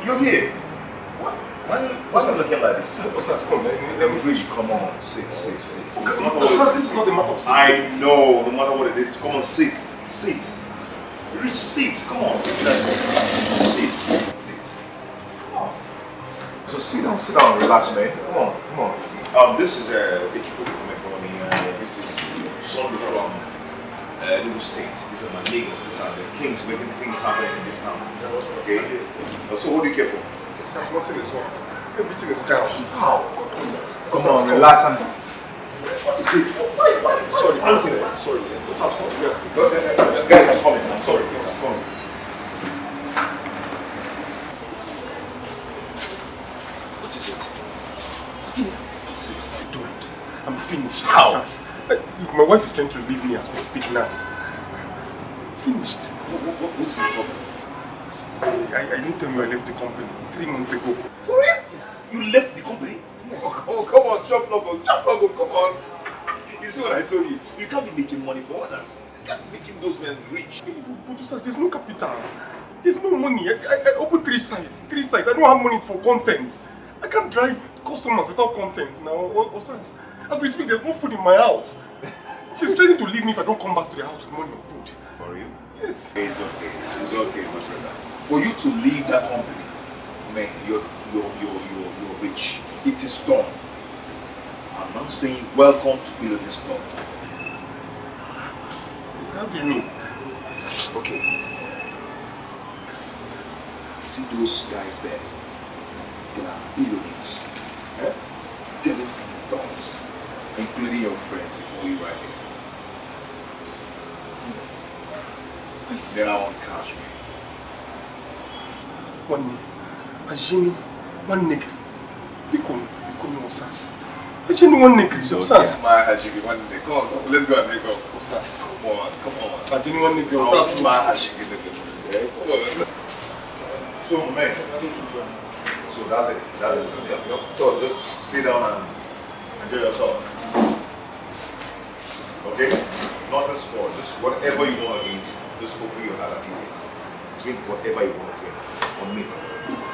You're here. What's it looking like this? Come, let me see. Come on, sit. This is not a matter of sitting. I know, no matter what it is. Come on, sit. Rich, sit. Come on. Sit. Come on. So sit down, relax, man. Come on. This is Okechukwu Macaroni. This is somebody from Nollywood State. These are my niggas. These are the kings making things happen in this town. Okay? So what do you care for? Nothing is wrong. Everything is down. How? Come on, relax and sit. Sorry. Guys are coming. I'm sorry, guys are coming. What is it? Dude, I'm finished. How? Look, my wife is trying to leave me as we speak now. Finished. What's the problem? I didn't tell you I left the company 3 months ago. For real? Yes. You left the company? Oh, come on, chop logo, come on. You see what I told you? You can't be making money for others. You can't be making those men rich. Producers, there's no capital. There's no money. I opened 3 sites. I don't have money for content. I can't drive customers without content now. As we speak, there's no food in my house. She's trying to leave me if I don't come back to the house with money and food. For you? Yes. It's okay, my brother. For you to leave that company, man, you're rich. It is done. I'm not saying welcome to Billionaire's Club. How do you mean? Okay. See those guys there? They are billionaires. $10 billion, including your friend before you right here. They are on cash, man. One nigga. Become your sons. One nigga. Your sons. My Hashimi, one nigga. Come on, let's go and drink up. Come on. One nigga. My Hashimi, nigga. So, man. So that's it. So just sit down and enjoy yourself. Okay? Nothing spoiled. Just whatever you want to eat, just open your heart and eat it. Drink whatever you want to drink. On me.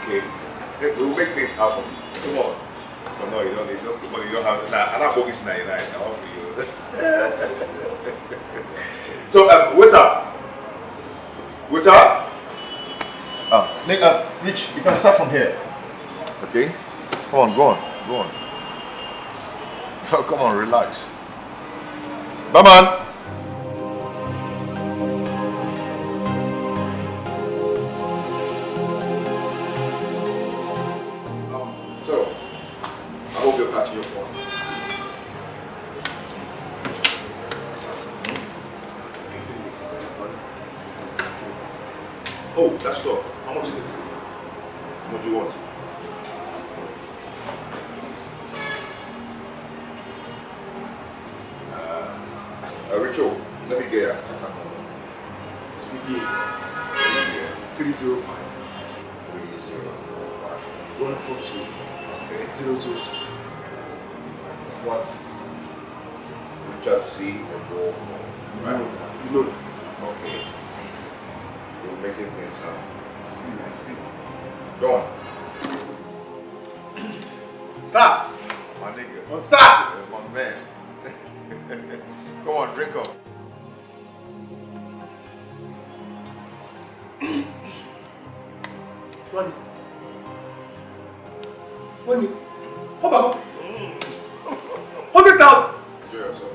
Okay? We'll make things happen. Come on. But no, you don't need no money. You don't have. Nah, I'm not focusing 99. I want for you. So, waiter. Rich, you can start from here. Okay? Come on, go on. Oh, come on, relax. Bye, man. So, I hope you're catching your phone. It's getting late. Oh, that's tough. How much is it? How much do you want? Rachel, let me get your account number. 305 305 142 Okay. 002 16. Richard C. and Bo. Right? No. Okay. You're making things happen. I see. Go on. Sass! My nigga. Oh, Sass! My man. Come on, drink up. One. Papa, 100,000. Enjoy yourself.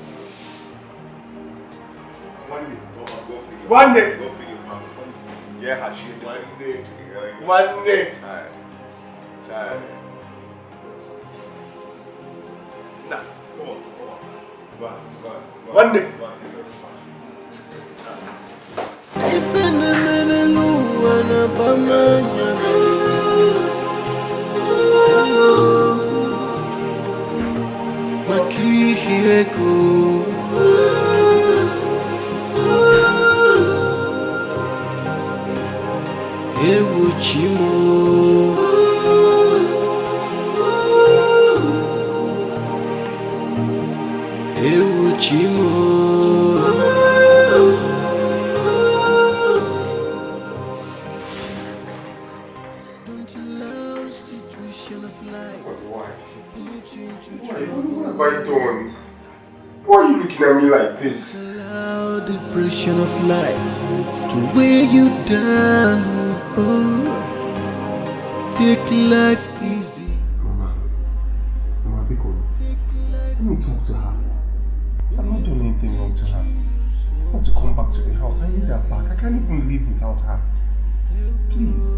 One day. Go for you. One day. Go for your family. Yeah, Hashim. One day. Child. Nah, come on. One day. looking at me like this? Allow the pressure of life to weigh you down. Oh, take life easy. Mama, Biko, let me talk to her. I'm not doing anything wrong to her. I want to come back to the house. I need her back. I can't even live without her. Please.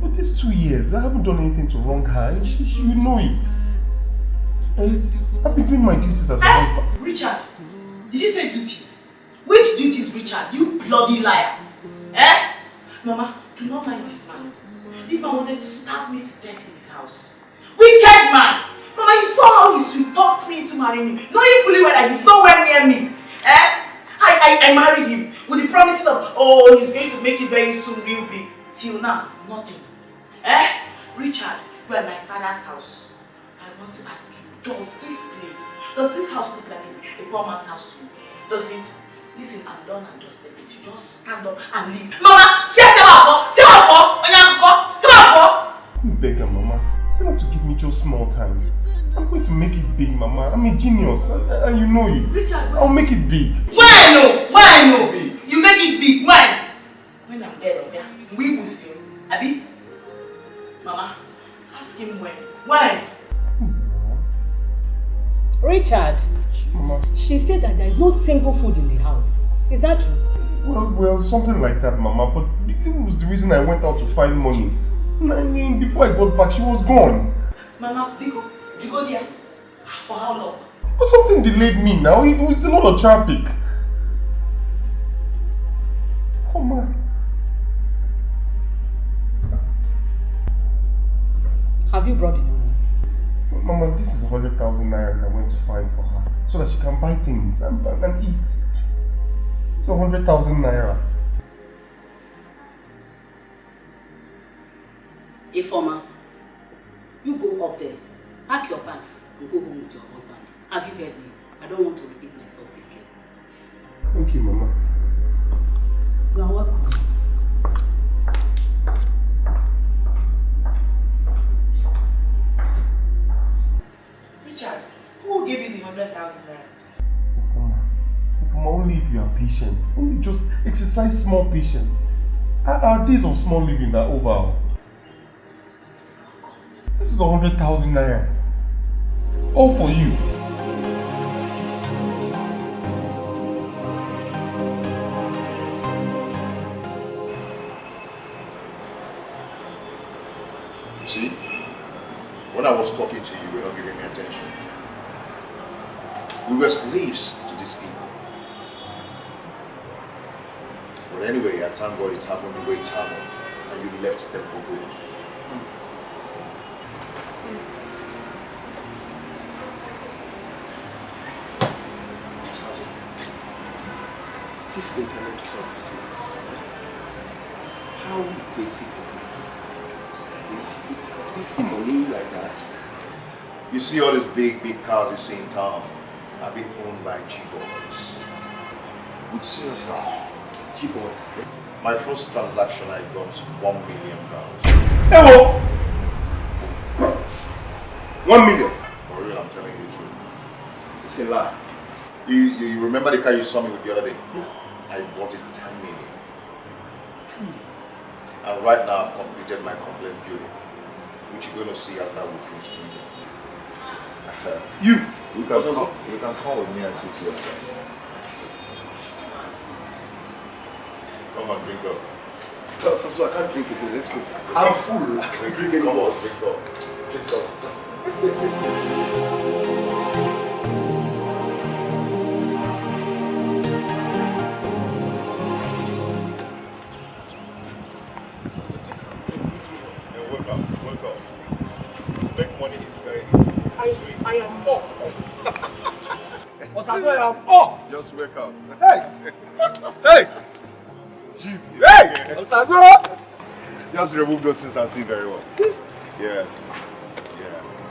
For these 2 years, I haven't done anything to wrong her. And you know it. I've been doing my duties as a husband. Richard, did you say duties? Which duties, Richard? You bloody liar. Eh? Mama, do not mind this man. This man wanted to stab me to death in his house. Wicked man! Mama, you saw how he sweet-talked me into marrying me, knowing fully well that he's nowhere near me. Eh? I married him with the promises of, oh, he's going to make it very soon real big. Till now, nothing. Eh? Richard, you are in my father's house. I want to ask you, does this house look like a poor man's house to you? Does it? Listen, I'm done and dusted. You just stand up and leave. Mama, see what? Beg her, Mama. Tell her to give me just small time. I'm going to make it big, Mama. I'm a genius, and you know it. Richard, I'll make it big. When I know? You make it big. When? When I'm dead, okay? We will see you. Abi? Mama, ask him when. When? Richard, Mama. she said that there is no single food in the house. Is that true? Well, something like that, Mama. But it was the reason I went out to find money. I mean, before I got back, she was gone. Mama, Biko, did you go there? For how long? But something delayed me now. It was a lot of traffic. Come on. Have you brought the money? Mama, this is 100,000 naira I went to find for her. So that she can buy things and eat. It's 100,000 naira. Informer, you go up there, pack your bags and go home with your husband. Have you heard me? I don't want to repeat myself again. Thank you, Mama. You are welcome. Richard, who gave you the 100,000 naira? Mama, only if you are patient. Only just exercise small patience. Our days of small living are over. This is 100,000 naira. All for you. You see, when I was talking to you, you were not giving me attention. We were slaves to these people. But anyway, I thank God it happened the way it happened, and you left them for good. This internet fraud business, how lucrative is it? This money like that. You see all these big cars you see in town are being owned by G-boys. With serious cash. G-boys. My first transaction I got $1 million. Hello! 1 million. For real, I'm telling you the truth. It's a lie. You remember the car you saw me with the other day? Yeah. I bought it 10 million. And right now I've completed my complex building, which you're going to see after we finish drinking. You can come with me and sit here. Come on, drink up. No, so I can't drink again. Let's go. I'm full. Come on, drink up. Drink up. Wake up. Make money is very easy. I am up. I am up. Just wake up. Hey! Hey! Hey! Just remove those things and see very well. Yeah.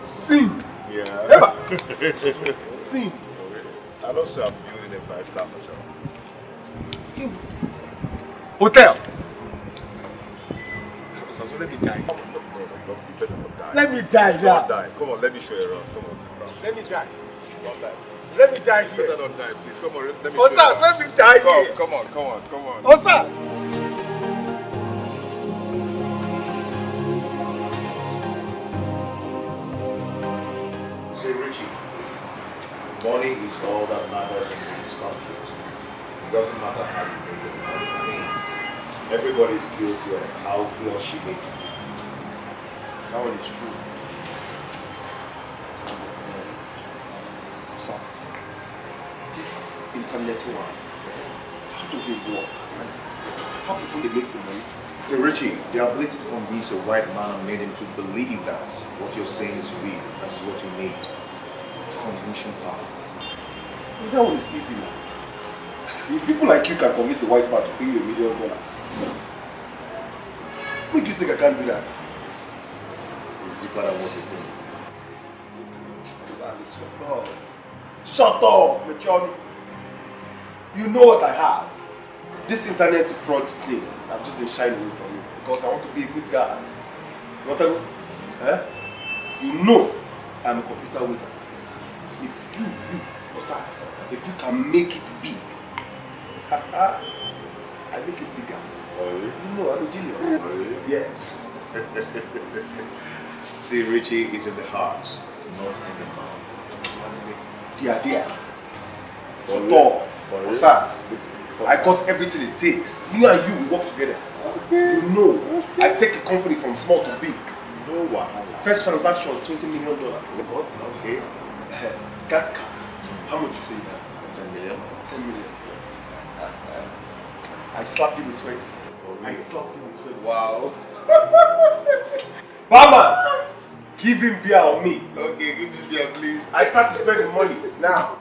See! Yeah. See! I don't say I'm building a 5-star hotel. Hotel! So let me die. Come on, you better not die. Let me die, Don't die. Come on, let me show you around. Come on. Let me die. Don't die, please. Let me die here. Better don't die, please. Come on, let me Osas, let me die here. Come on. Osas! Say, Richie, money is all that matters in this country. It doesn't matter how you make the money. I mean, everybody's guilty of how he or she made it. That one is true. Osas, this internet one, how does it work? How does it make the money? So Richie, the ability to convince a white man made him to believe that what you're saying is real. That is what you need. Conviction power. That one is easy now. If people like you can convince a white man to pay you $1 million, who do you think I can't do that? It's deeper than what you think. Osas, shut up. Shut up, Mechani. You know what I have. This internet fraud thing, I've just been shying away from it because I want to be a good guy. You want to know? You know I'm a computer wizard. If you, Osas, if you can make it big, I make it bigger. Oh, You know I'm a genius. really? Yes. See, Richie is in the heart, not in the mouth. Dear. So For tall, real? Osas. I got everything it takes. Me and you, we work together. You know, I take a company from small to big. No wahala. First transaction, $20 million. What? Okay. That car. How much you say that? 10 million. 10 million. I slap you with 20. real? I slap you with 20. Wow. Barman, give him beer on me. Okay, give me beer, please. I start to spend the money now.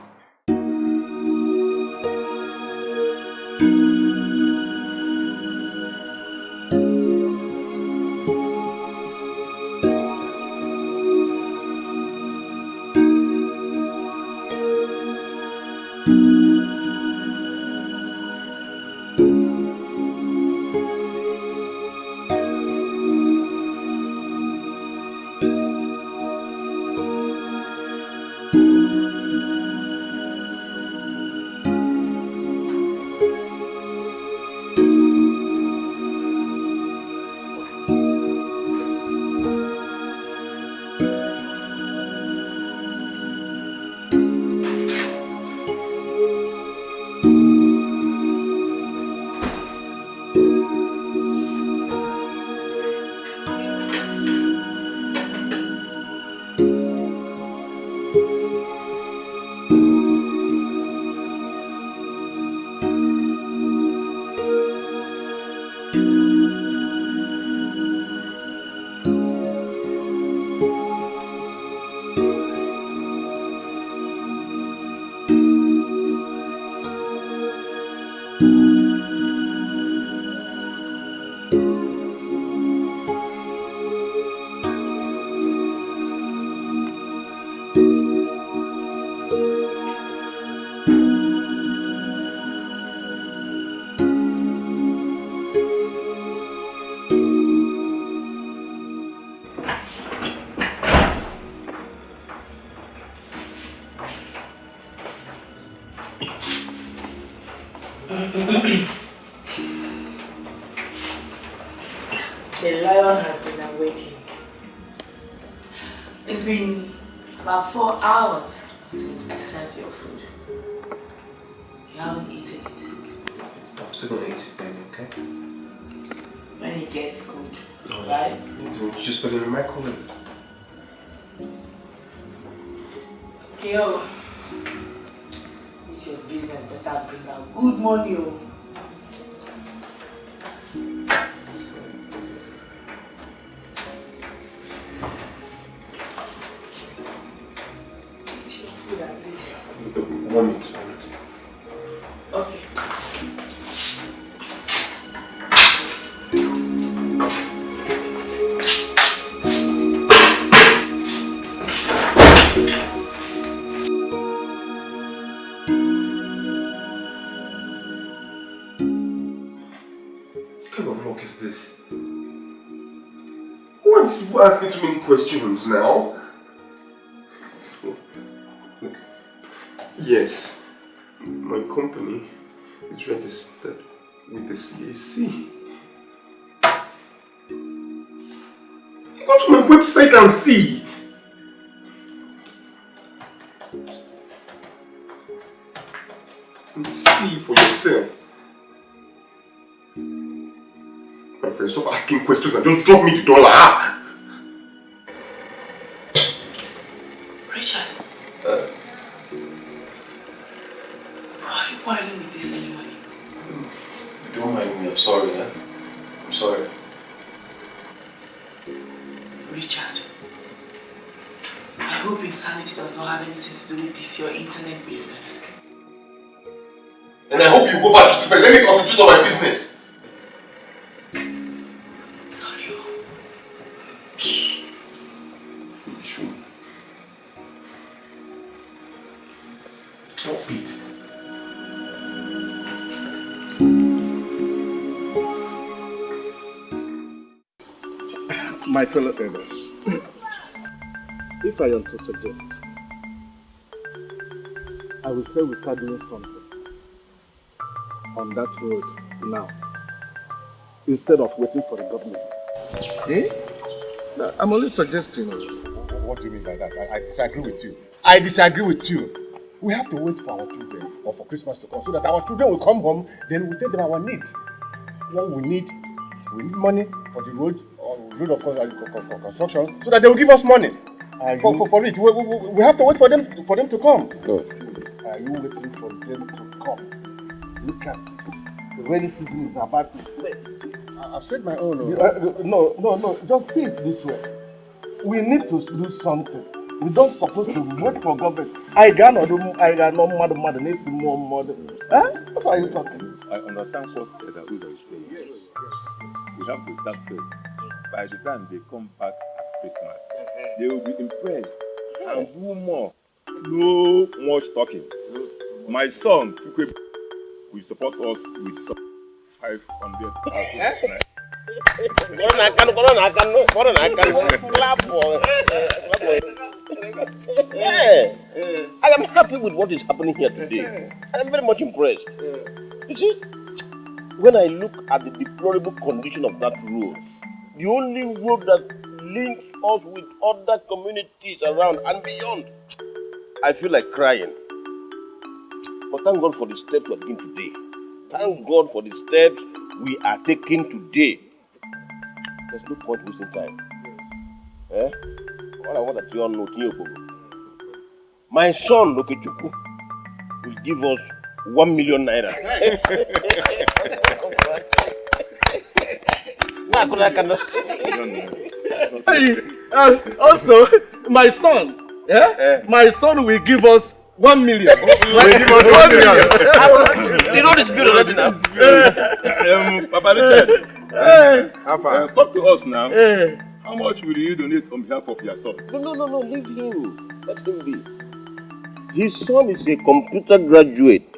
The lion has been awakened. It's been about 4 hours since I served your food. You haven't eaten it. I'm still gonna eat it, baby, okay? When it gets cold, right? Just put it in the microwave. Yo, it's your business, better bring out good money. Oh. Eat your food at least. 1 minute. Okay. What kind of luck is this? Why are these people asking too many questions now? Yes, my company is registered with the CAC. Go to my website and see. See for yourself. My friend, stop asking questions and just drop me the dollar. Richard. Why are you quarreling with this anyway? Don't mind me, I'm sorry, eh? I'm sorry. Richard, I hope insanity does not have anything to do with this, your internet business. And I hope you go back to sleep and let me concentrate on my business. Sorry. Foolish woman. Drop it. My fellow elders, if I am to suggest, I will say we start doing something on that road now, instead of waiting for the government. Eh? No, I'm only suggesting. What do you mean by that? I disagree with you. I disagree with you. We have to wait for our children or for Christmas to come so that our children will come home, then we'll tell them our needs. What we need money for the road of construction so that they will give us money for it. We have to wait for them to come. No. Are you waiting for them to come? Look at it. The rainy season is about to set. I've said my own. No. Just see it this way. We need to do something. We don't supposed to wait for government. I got no mother, needs more mother. Huh? What are you talking? I understand what the Udo is saying. Yes. We have to start first. By the time they come back at Christmas, they will be impressed and do more. No much talking. My son, will support us with 500,000. I am happy with what is happening here today. I am very much impressed. You see, when I look at the deplorable condition of that road, the only road that links us with other communities around and beyond, I feel like crying. But thank God for the steps we are taking today. Thank God for the steps we are taking today. There's no point wasting time. All I want to tell you, my son, Lokechukwu, will give us 1 million naira. Also, my son, my son will give us 1 million. You know this beauty already now. Papa Richard, talk to us now. How much will you donate on behalf of your son? No, leave him. Let him be. His son is a computer graduate.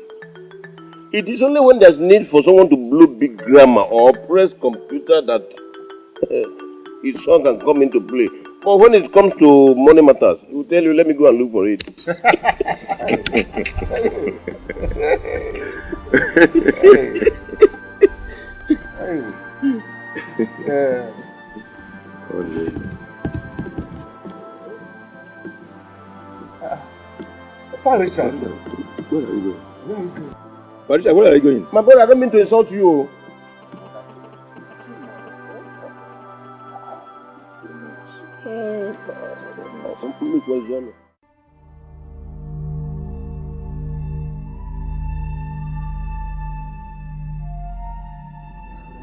It is only when there's need for someone to blow big grammar or press computer that his son can come into play. But when it comes to money matters, he will tell you, let me go and look for it. Richard, where are you going? Richard, where are you going? My brother, I don't mean to insult you.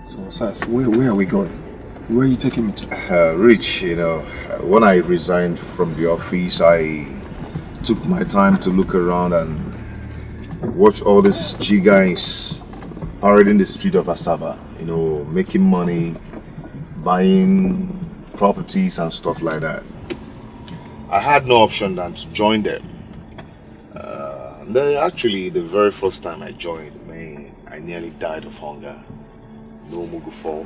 So, Sas, where are we going? Where are you taking me to? Rich, when I resigned from the office, I took my time to look around and watch all these G guys parading the street of Asaba, making money, buying properties and stuff like that. I had no option than to join them. And then actually, the very first time I joined, man, I nearly died of hunger. No mugufo,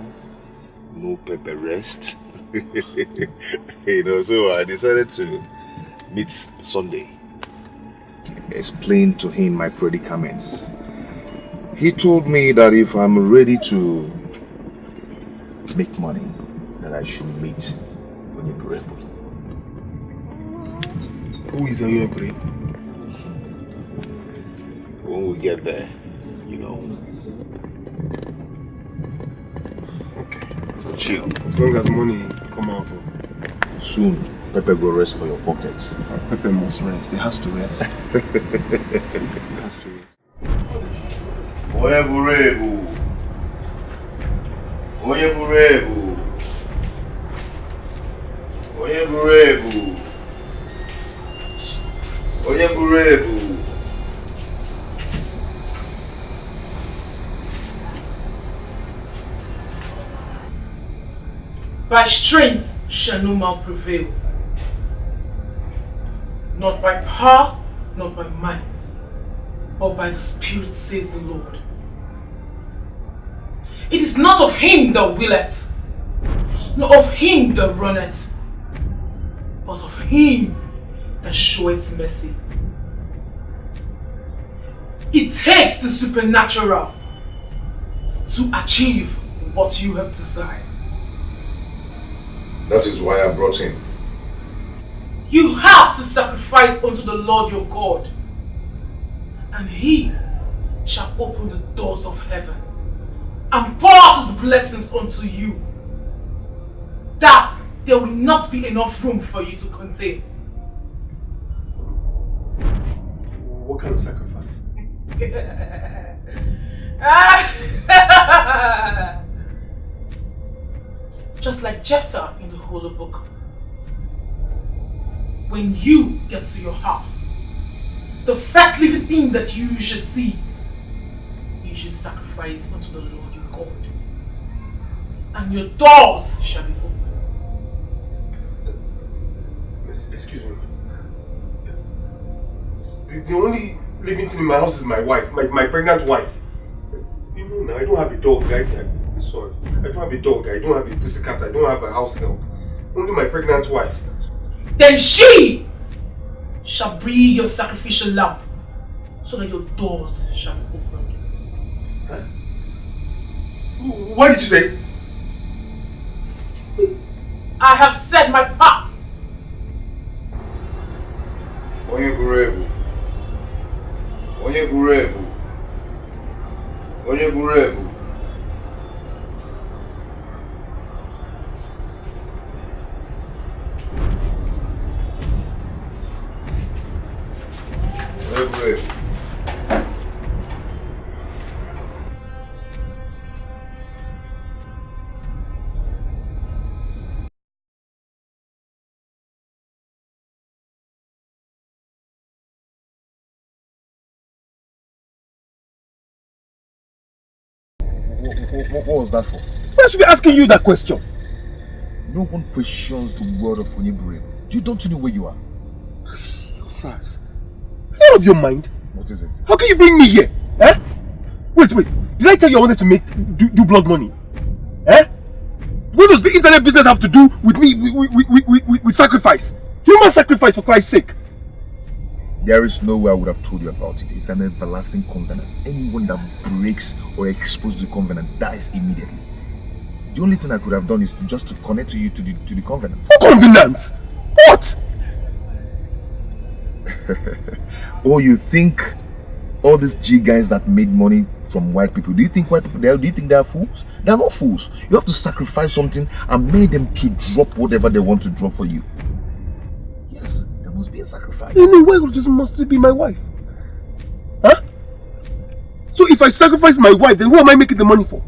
no pepper rest. So I decided to meet Sunday. explained to him my predicaments. He told me that if I'm ready to make money, that I should meet Onyeburebu. Who is Onyeburebu? When we get there, you know. Okay. So chill. As long as money come out. Soon, Pepe go rest for your pockets. Pepe must rest. He has to rest. He has to rest. Onyeburebu. Onyeburebu. Onyeburebu. Onyeburebu. By strength shall no man prevail, not by power, not by might, but by the Spirit, says the Lord. It is not of him that willeth, nor of him that runneth, but of him that showeth mercy. It takes the supernatural to achieve what you have desired. That is why I brought him. You have to sacrifice unto the Lord your God, and he shall open the doors of heaven and pour out his blessings unto you, that there will not be enough room for you to contain. What kind of sacrifice? Just like Jephthah in the Holy Book. When you get to your house, the first living thing that you should see, you should sacrifice unto the Lord your God, and your doors shall be open. Excuse me. The only living thing in my house is my wife, my pregnant wife. You know now, I don't have a dog, I'm sorry. I don't have a dog, I don't have a pussycat, I don't have a house help. Only my pregnant wife. Then she shall breed your sacrificial lamb, so that your doors shall be opened. Huh? What did you say? I have said my part. Onyeburebu. Onyeburebu. Onyeburebu. Onyeburebu. What was that for? Why should be asking you that question? No one questions the word of Onyeburebu. Don't you know where you are? Sars, are you out of your mind? What is it? How can you bring me here? Eh? Wait. Did I tell you I wanted to do blood money? Eh? What does the internet business have to do with me, with sacrifice? Human sacrifice, for Christ's sake. There is no way I would have told you about it. It's an everlasting covenant. Anyone that breaks or exposes the covenant dies immediately. The only thing I could have done is just to connect you to the covenant. What covenant? What? Oh, you think all these G guys that made money from white people, do you think white people do you think they are fools? They are not fools. You have to sacrifice something and make them to drop whatever they want to drop for you. Yes, there must be a sacrifice. No, why just must it be my wife? Huh? So if I sacrifice my wife, then who am I making the money for?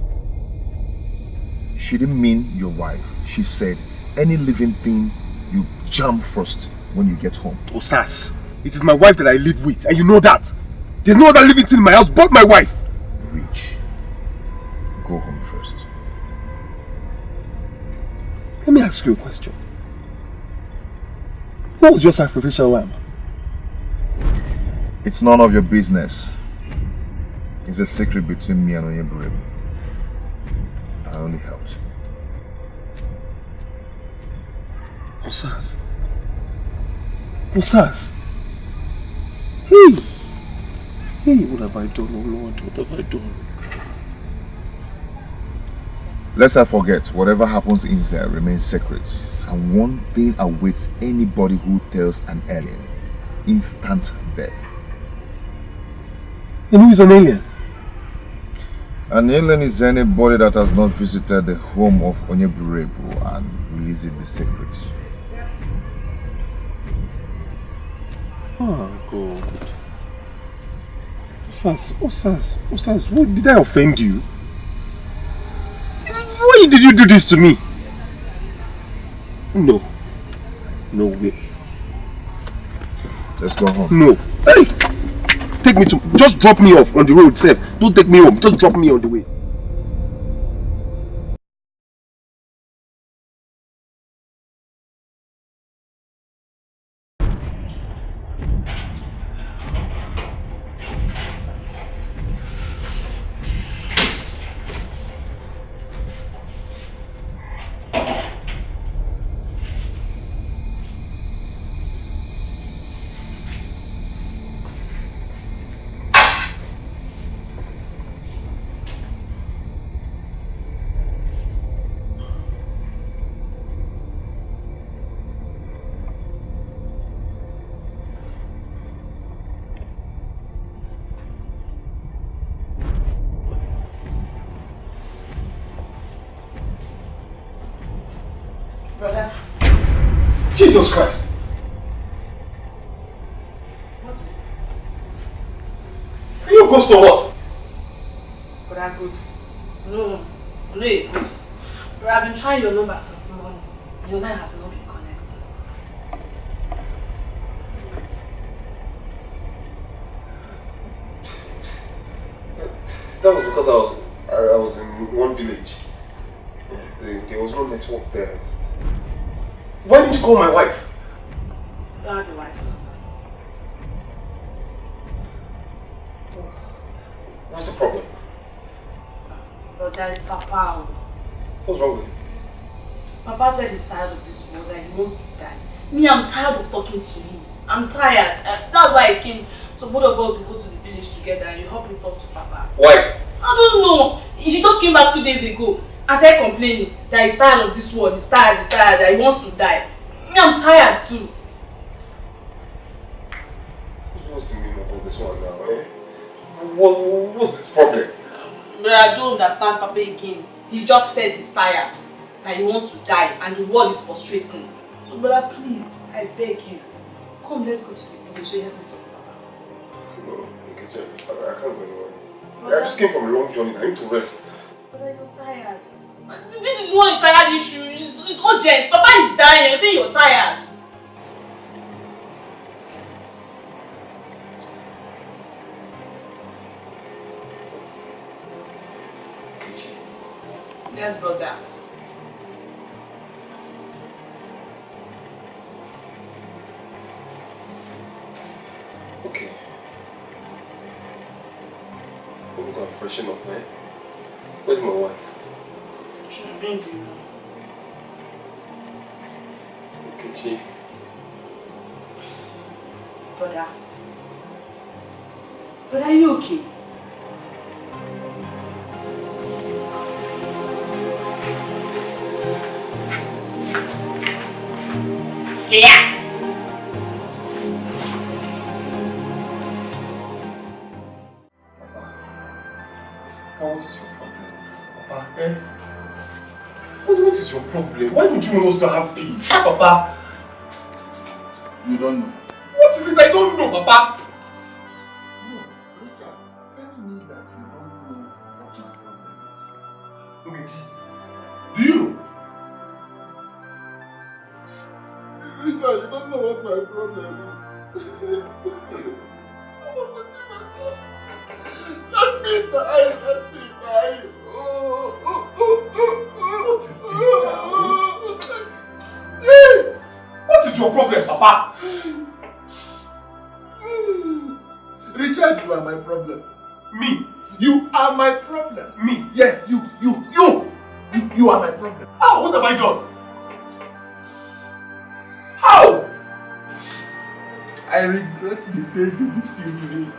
She didn't mean your wife. She said any living thing you jam first when you get home. Oh, Sas, it is my wife that I live with, and you know that. There's no other living thing in my house but my wife. Rich, go home first. Let me ask you a question. What was your sacrificial lamb? It's none of your business. It's a secret between me and Onyeburebu. I only helped. Osas. Hey! Hey, what have I done, oh Lord? What have I done? Let's not forget, whatever happens inside remains secret. And one thing awaits anybody who tells an alien. Instant death. And who is an alien? An alien is anybody that has not visited the home of Onyeburebu and released the secrets. Oh, God. Osas, what, did I offend you? Why did you do this to me? No. No way. Let's go home. No. Hey! Take me to... Just drop me off on the road, safe. Don't take me home. Just drop me on the way. Brother. Jesus Christ! What's it? Are you a ghost or what? Brother, ghost. No, I'm not a ghost. But I've been trying your number since morning. Your line has not been connecting. That was because I was in one village. There was no network there. Why didn't you call my wife? You are the wife's number. What's the problem? Brother, it's Papa. What's wrong with you? Papa said he's tired of this world and he wants to die. Me, I'm tired of talking to him. I'm tired. That's why I came. So both of us will go to the village together and you help me talk to Papa. Why? I don't know. He just came back 2 days ago and started complaining that he's tired of this world. He's tired, that he wants to die. Me, I'm tired too. What's the meaning of all this one now, eh? What's his problem? But I don't understand Papa again. He just said he's tired, that he wants to die and the world is frustrating. So, brother, please, I beg you. Come, let's go to the village so you help me talk to Papa. No, I can't go anywhere. I just came from a long journey. I need to rest. But you're tired. This is not a tired issue. It's urgent. Papa is dying. You're saying you're tired. Yes, brother. Okay. Let me go and freshen up, man. Where's my wife? She's been to you. Okay, Brother. But are you okay? Yeah. What is your problem? Papa, eh? What is your problem? Why don't you want us to have peace? Papa? You don't know. What is it I don't know, Papa? No, Richard, tell me that you don't know what my problem is. Nkechi, do you know? Richard, you don't know what my problem is. Let me die, let me die. What is this now? What is your problem, Papa? Richard, you are my problem. Me? You are my problem. Me? Yes, you are my problem. How? What have I done? How? I regret the day you deceived me.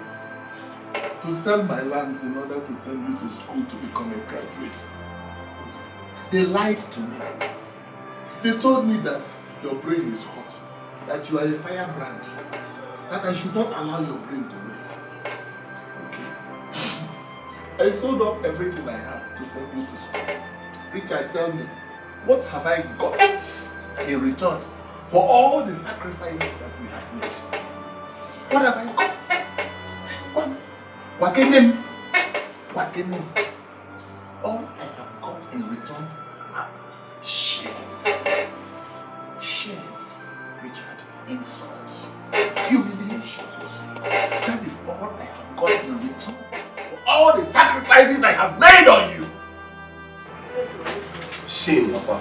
to sell my lands in order to send you to school to become a graduate. They lied to me. They told me that your brain is hot, that you are a firebrand, that I should not allow your brain to waste. Okay. I sold off everything I had to send you to school. Richard, tell me, what have I got in return for all the sacrifices that we have made? What have I got? What can you? All I have got in return are shame. Shame, Richard, insults, humiliations. That is all I have got in return for all the sacrifices I have made on you. Shame, Papa.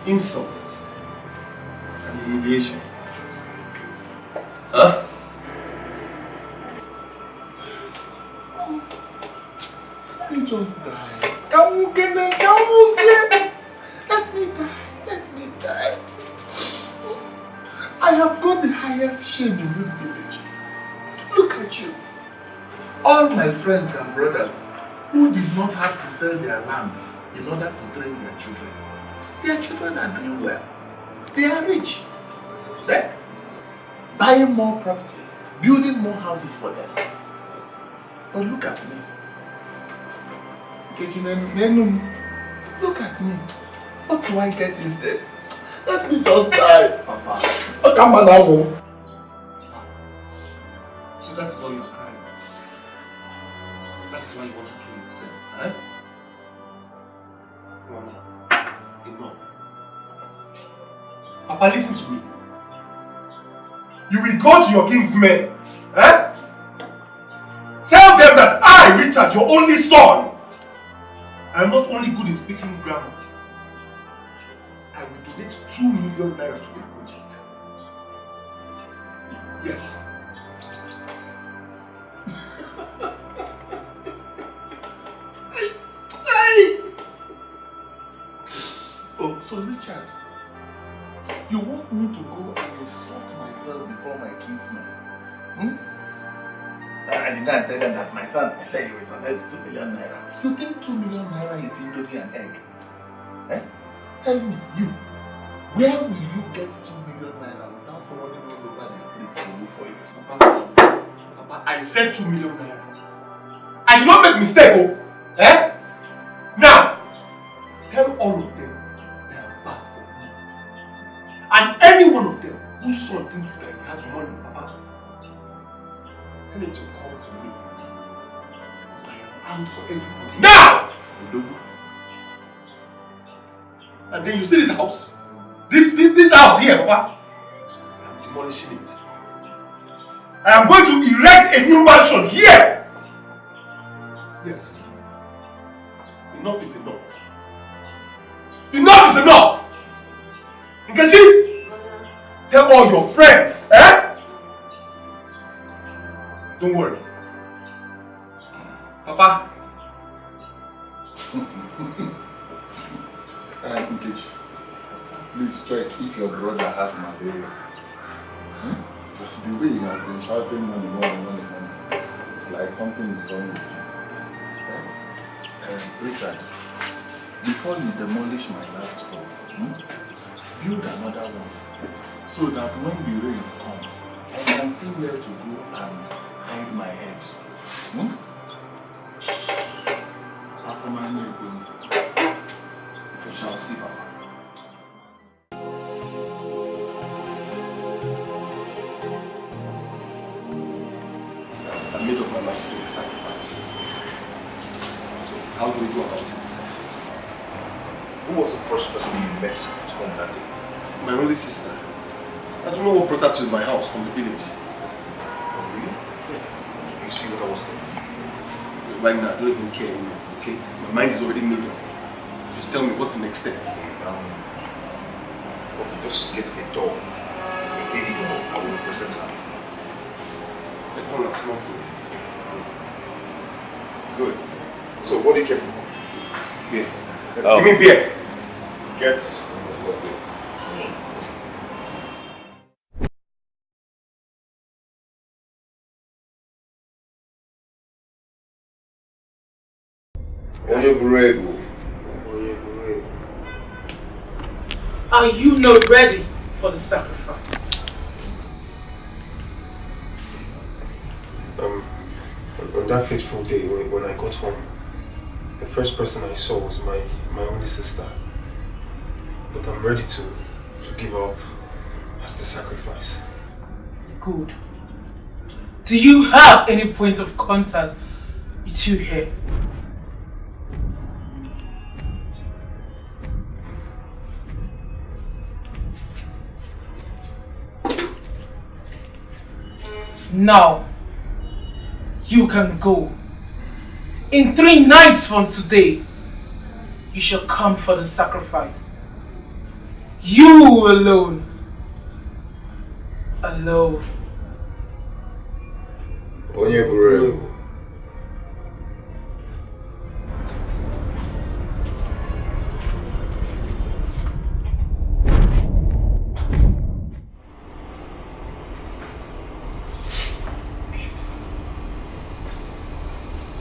Insults and humiliation. Huh? Let me just die. Let me die. Let me die. I have got the highest shame in this village. Look at you. All my friends and brothers who did not have to sell their lands in order to train their children are doing well. They are rich. They're buying more properties, building more houses for them. But look at me. Look at me. What do I get instead? Let me just die. Papa. Oh, come on now. So that's why you're crying. That's why you want to kill yourself, eh? Mama, enough. Papa, listen to me. You will go to your king's men, eh? Tell them that I, Richard, your only son, I am not only good in speaking grammar. I will donate 2 million naira to the project. Yes. Oh, so Richard, you want me to go and insult myself before my kinsmen? I did not tell them that my son, I said you will donate 2 million naira. You think 2 million naira is indomie and egg? Eh? Tell me, you, where will you get 2 million naira without running all over the streets to look for it? Papa, I said 2 million naira. I did not make mistake, oh. Eh? Now, tell all of them they are bad for me. And any one of them whose son thinks that he has money, Papa, tell him to come for me. Because I am out for everybody. Now! And then you see this house? This house here, Papa? I'm demolishing it. I am going to erect a new mansion here! Yes. Enough is enough. Enough is enough! Nkechi! Tell all your friends, eh? Don't worry. Papa. Nkechi, please check if your brother has malaria. Because the way he has been shouting money, it's like something is wrong with him. Richard, before you demolish my last home, build another one so that when the rains come, I can see where to go and hide my head. We shall see, Papa. I made up my mind to do the sacrifice. How do we go about it? Who was the first person you met at home that day? My only sister. I don't know what brought her to my house from the village. For real? Yeah. You see what I was thinking? Right now, I don't even care anymore, okay? My mind is already made up. Just tell me, what's the next step? Okay, just get a doll, a baby doll. I will represent her. Let's call her Smarty. Good. So, what do you care for? Beer. Give me beer. Get Are you not ready for the sacrifice? On that fateful day when I got home, the first person I saw was my only sister. But I'm ready to give her up as the sacrifice. Good. Do you have any point of contact with you here? Now, you can go. In 3 nights from today, you shall come for the sacrifice. You alone. Alone. Onye buru.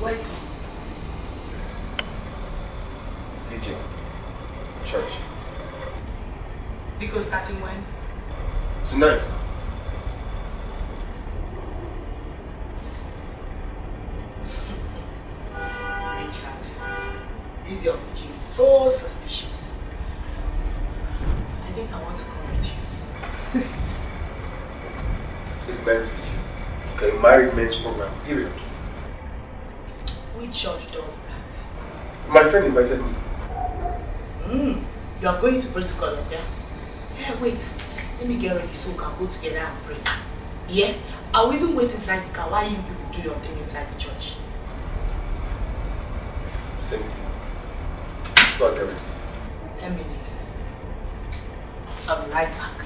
Wait. Vigil. Church. Because starting when? Tonight, sir. Richard, this your vigil is so suspicious. I think I want to come with you. It's men's vigil. Okay, married men's program, period. Which church does that? My friend invited me. You are going to pray to God, yeah? Yeah, wait. Let me get ready so we can go together and pray. Yeah? I'll even wait inside the car while you people do your thing inside the church. Same thing. Go and get ready. 10 minutes. I'll be right back.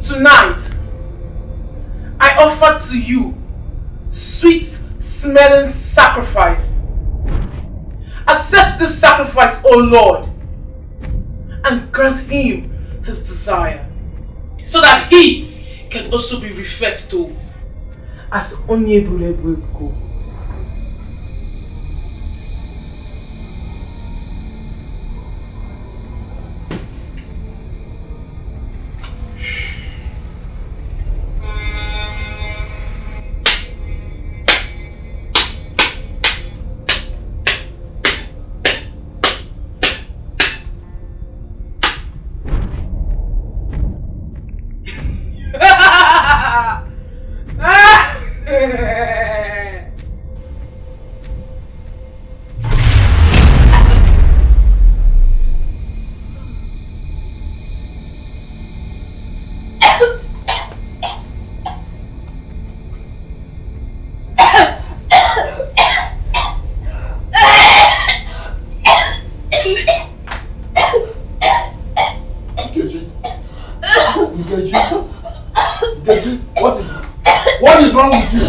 Tonight, I offer to you sweet-smelling sacrifice. Accept this sacrifice, O Lord, and grant him his desire, so that he can also be referred to as Onyebulebuko. What is wrong with you?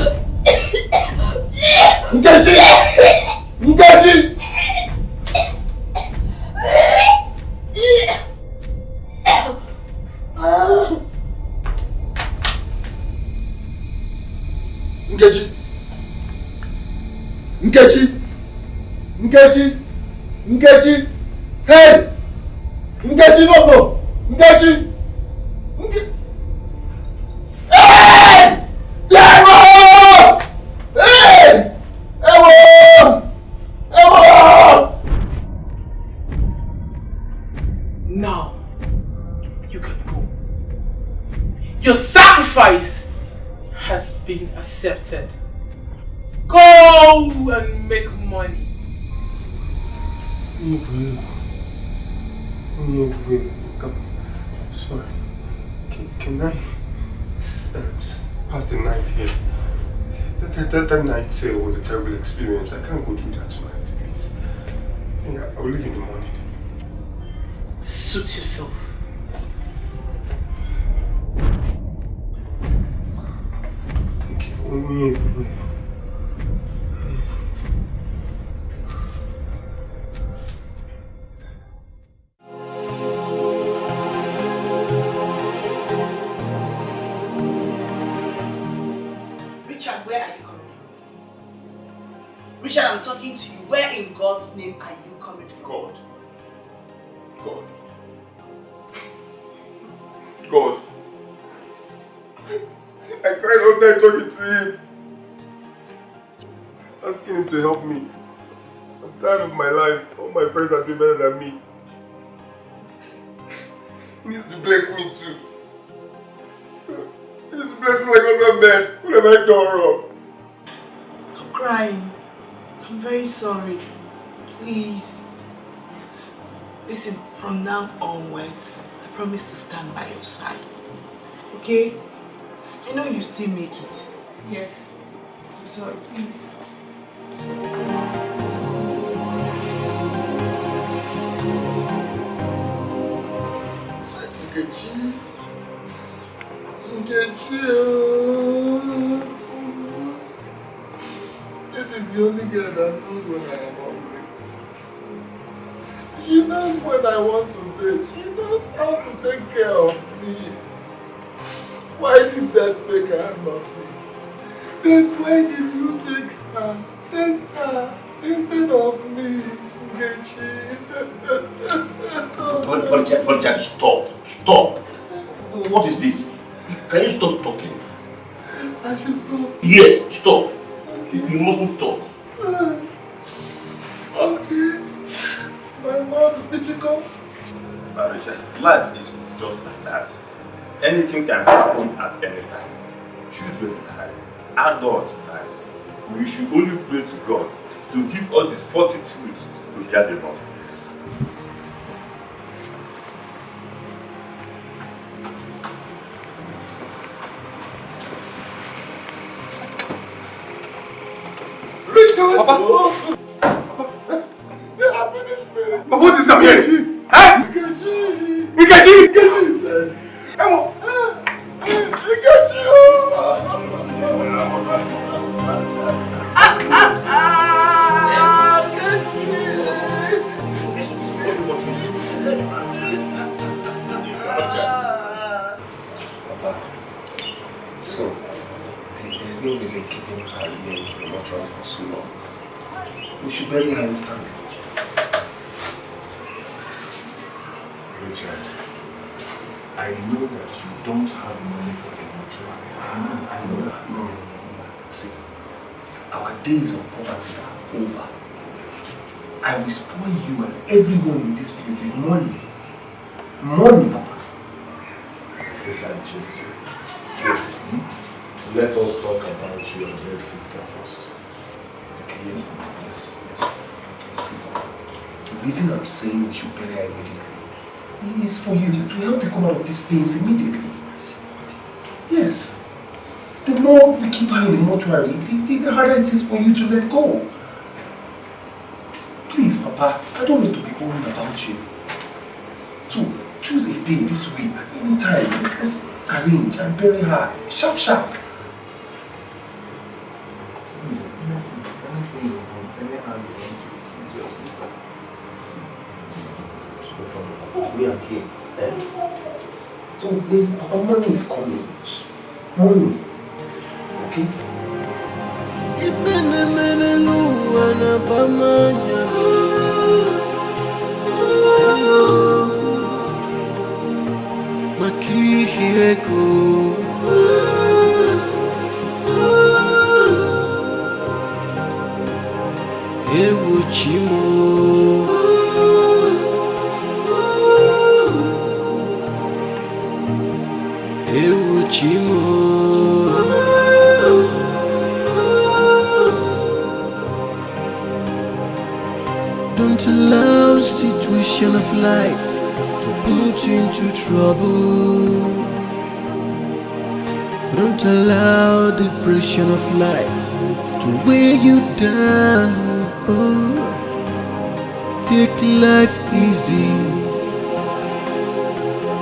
Nkechi! Nkechi! Nkechi! Nkechi! Nkechi! Nkechi! Hey! Nkechi, no! Nkechi! sacrifice has been accepted. Go and make money. Sorry. Can I pass the night here? That night sale was a terrible experience. I can't go through that tonight, please. Yeah, I'll leave in the morning. Suit yourself. Thank you. Richard, where are you coming from? Richard, I'm talking to you. Where in God's name are you coming from? God. God. God. I cried all night talking to him. Asking him to help me. I'm tired of my life. All my friends are doing better than me. He needs to bless me too. He needs to bless me like other men. What have I done wrong? Stop crying. I'm very sorry. Please. Listen, from now onwards, I promise to stand by your side. Okay? I know you still make it. Yes. I'm sorry, please. This is the only girl that knows when I am hungry. She knows when I want to bake. She knows how to take care of me. Why did that make her not me? Then why did you take her? Take her instead of me, Nkechi. But stop. Stop. What is this? Can you stop talking? I should stop. Yes, stop. Okay. You mustn't talk. Okay. My mouth is itching off. Richard, life is just like that. Anything can happen at any time. Children die, adults die. We should only pray to God to give us this fortitude to bear the lost. Richard! Papa! But what is up here? Huh? Nkechi! Nkechi! Come on! Papa, so there's no reason keeping her remains in the mortuary for so long. We should bury her instantly. Richard, I know that you don't have money for the mortuary. I know that. No. See, our days of poverty are over. I will spoil you and everyone in this village with money. Money, Papa. We can change it. Wait, let us talk about your dead sister first. Okay, yes, Mama. Yes. See, the reason I'm saying we should bury her immediately is for you to help you come out of this pains immediately. Yes. The more we keep her in the mortuary, the harder it is for you to let go. Please, Papa, I don't need to be worried about you. So, choose a day this week, anytime. Let's arrange and bury her. Sharp, sharp. Anything you want, anyhow you want it, with your sister. We are here. So please, Papa, money is coming. Money. Okay? Don't allow situation of life to put you into trouble. Don't allow the pressure of life to weigh you down. Take life easy.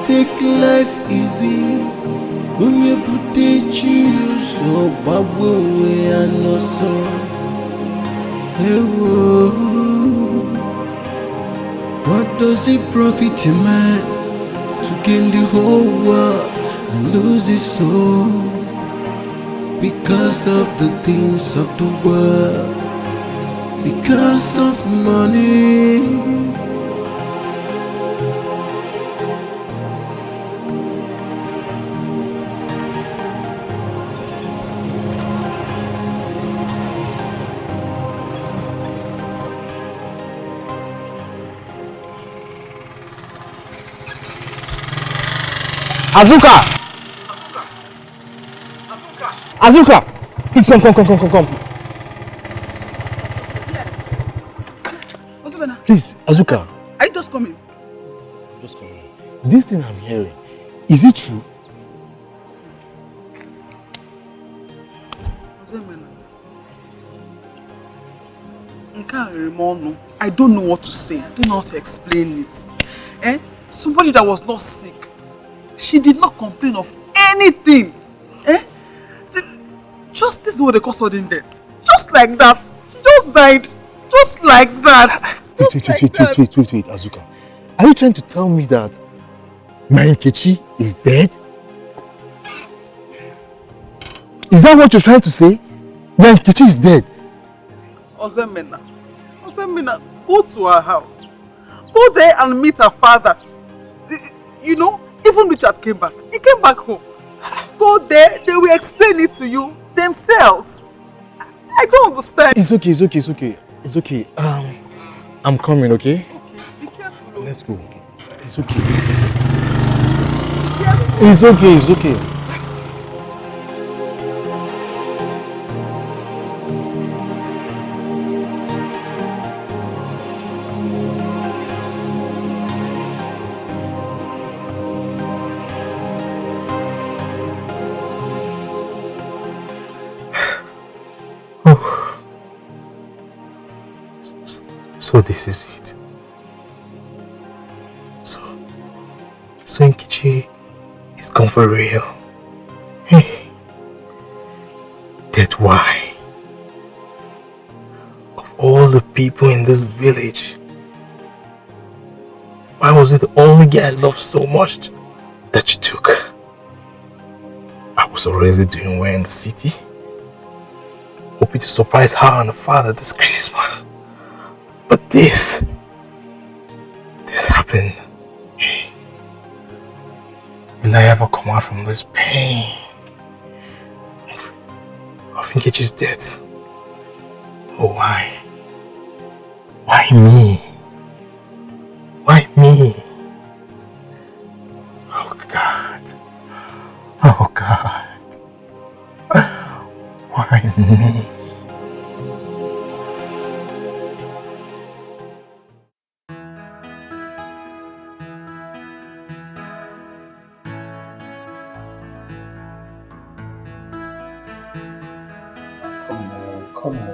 Take life easy. When you put it you so babu and no so. What does it profit a man to gain the whole world and lose his soul because of the things of the world, because of money? Azuka! Azuka! Please come. Yes. What's up, Bena? Please, Azuka. Are you just coming? Just come. This thing I'm hearing, is it true? I don't know what to say. I don't know how to explain it. Somebody that was not sick. She did not complain of anything. See, just this is what they call sudden death. Just like that. She just died. Just like that. Wait, Azuka. Are you trying to tell me that my Nkechi is dead? Is that what you're trying to say? My Nkechi is dead. Ozemena, go to her house. Go there and meet her father. You know, even Richard came back. He came back home. Go there, they will explain it to you themselves. I don't understand. It's okay. I'm coming, okay? Okay, be careful. Let's go. It's okay. It's okay. So this is it. So Nkechi is gone for real. Hey. That's why. Of all the people in this village, why was it the only guy I loved so much that you took? I was already doing well in the city, hoping to surprise her and her father this Christmas. But this happened. Hey, will I ever come out from this pain of Nkechi's death? Oh, why? Why me? Why me? Oh God. Why me? Come on.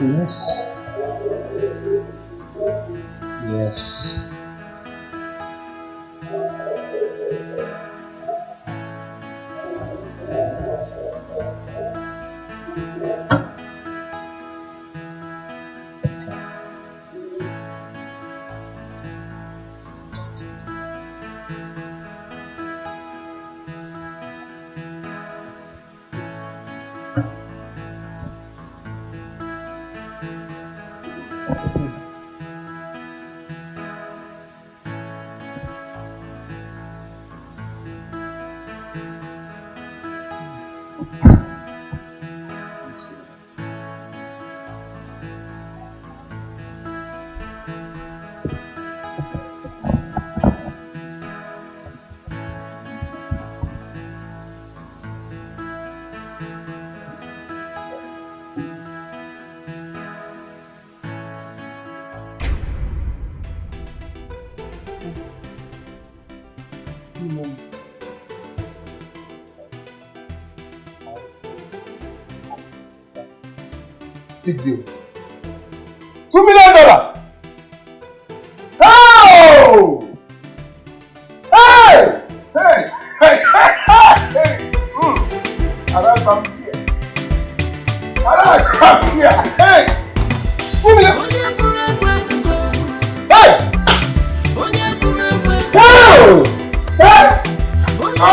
Yes. $60. $2 million! Oh! Hey! Hey! Hey! Hey! Alright, I'm here. Alright, come here. Hey! $2 million! Hey! Whoa! Hey! Oh! Oh!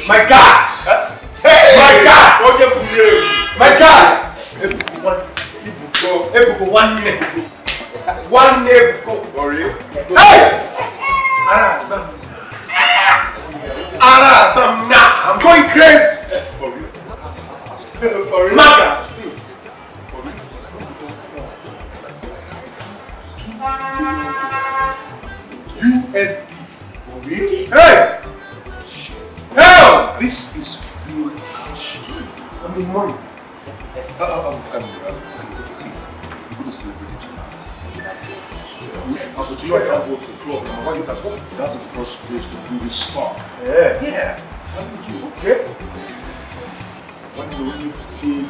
My God! Hey! My God! My God! One name go. Hey! I'm going crazy. Magas, please. USD. Hey! Hell! This is real cash. I mean money. See, we're going to celebrate it tonight. As a joy, I go to the club. And what is that? That's the first place to do this stuff. Yeah. Yeah. I'm telling you. Okay? When you really take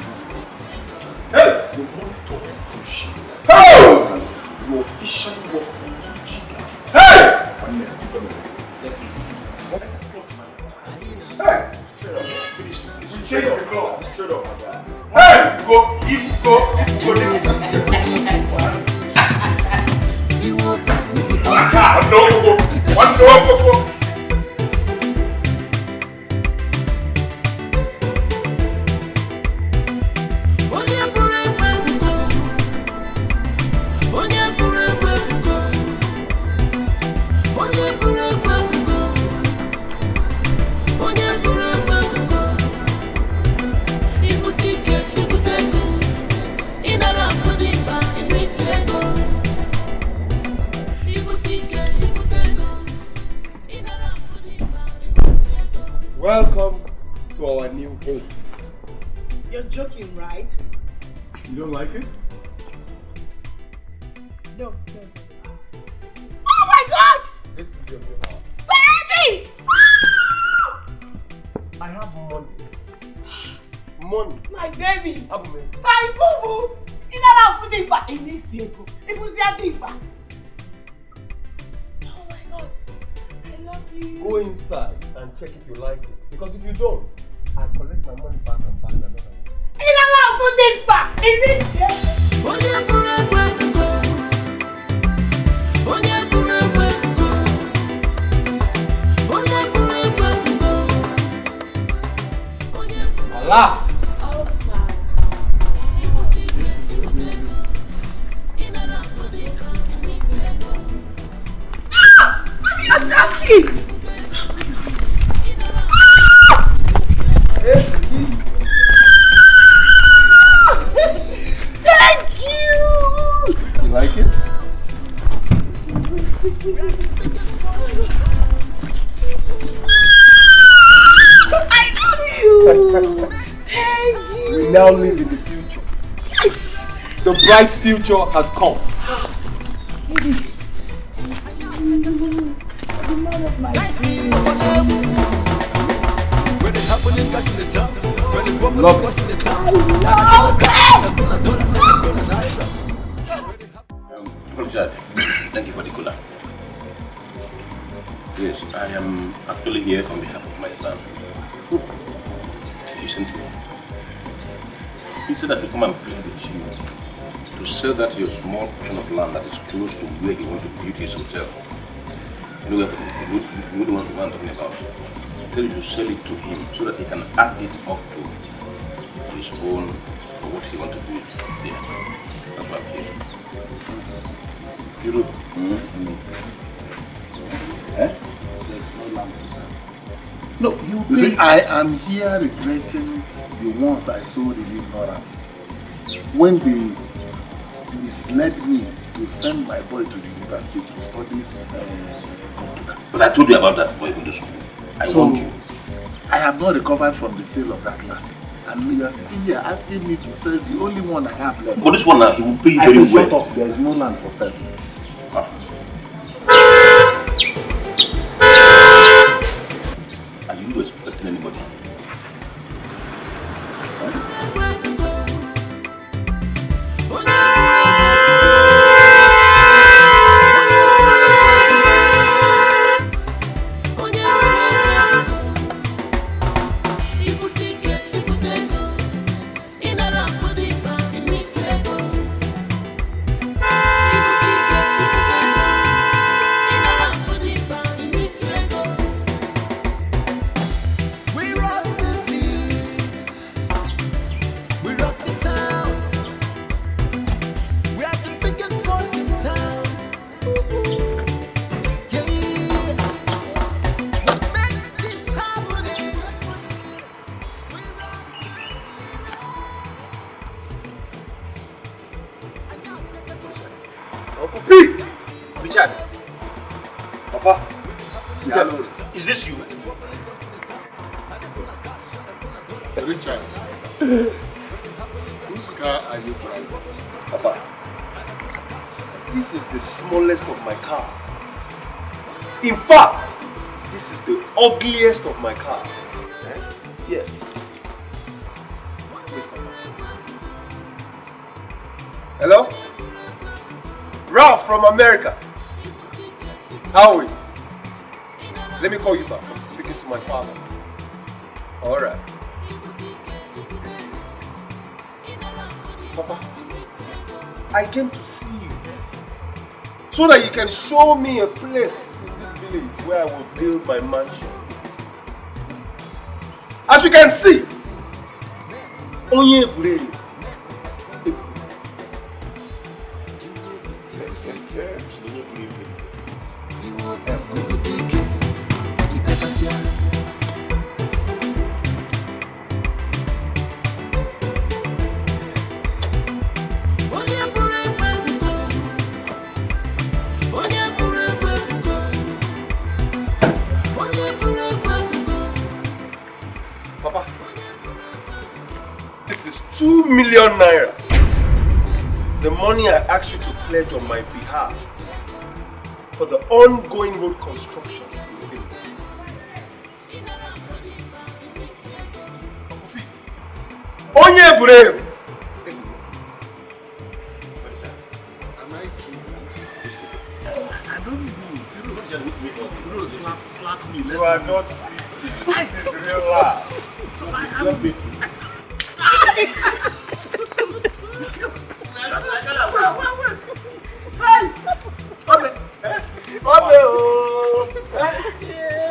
hey! The money talks bullshit. Hey! You officially walk into Giga. Hey! And let's see. Hey! Straight up. Finish. We change the club. Straight up. Hey! Go. Go. Welcome to our new home. You're joking, right? You don't like it? No. Oh my God! This is your new house. Baby! I have money. Money. My baby! Abume. My boo-boo! Inala Fudipa Ini Edo. Ifusia Dipa. Oh my God. I love you. Go inside and check if you like it. Because if you don't, I collect my money back and buy another one. Inala Fudipa Ini Edo. Allah! You're joking! Thank you! You like it? I love you! Thank you! We now live in the future. Yes! The bright future has come. The man of my dreams. Love it. Richard, thank you for the cooler. Yes, I am actually here on behalf of my son. He sent me. He said that to come and plead with you to sell that your small portion of land that is close to where he wants to build his hotel. You know what the one I'm talking about. Tell you to sell it to him so that he can add it up to his own for what he wants to do there. That's why I'm here. Hero. Eh? There's no land to sell. No, You see, I am here regretting the ones I sold in ignorance. When they misled me to send my boy to the university to study computer. But I told you about that boy in the school. I warned you. I have not recovered from the sale of that land. And you are sitting here asking me to sell the only one I have left. But this one now, he will pay you I very said, well. shut up, there is no land for sale. Are you expecting anybody? Is this you? Richard, whose car are you driving? Papa, this is the smallest of my cars. In fact, this is the ugliest of my cars. Yes. Hello? Ralph from America. How are you? Let me call you back. I'm speaking to my father. Alright. Papa, I came to see you so that you can show me a place in this village where I will build my mansion. As you can see, Onye Bureli. Papa, this is 2 million naira. The money I asked you to pledge on my behalf for the ongoing road construction in the village. Onye Burem! Am I true? I don't know. You slap me. You are not sleeping. This is real life. So I am. Wait. Hey!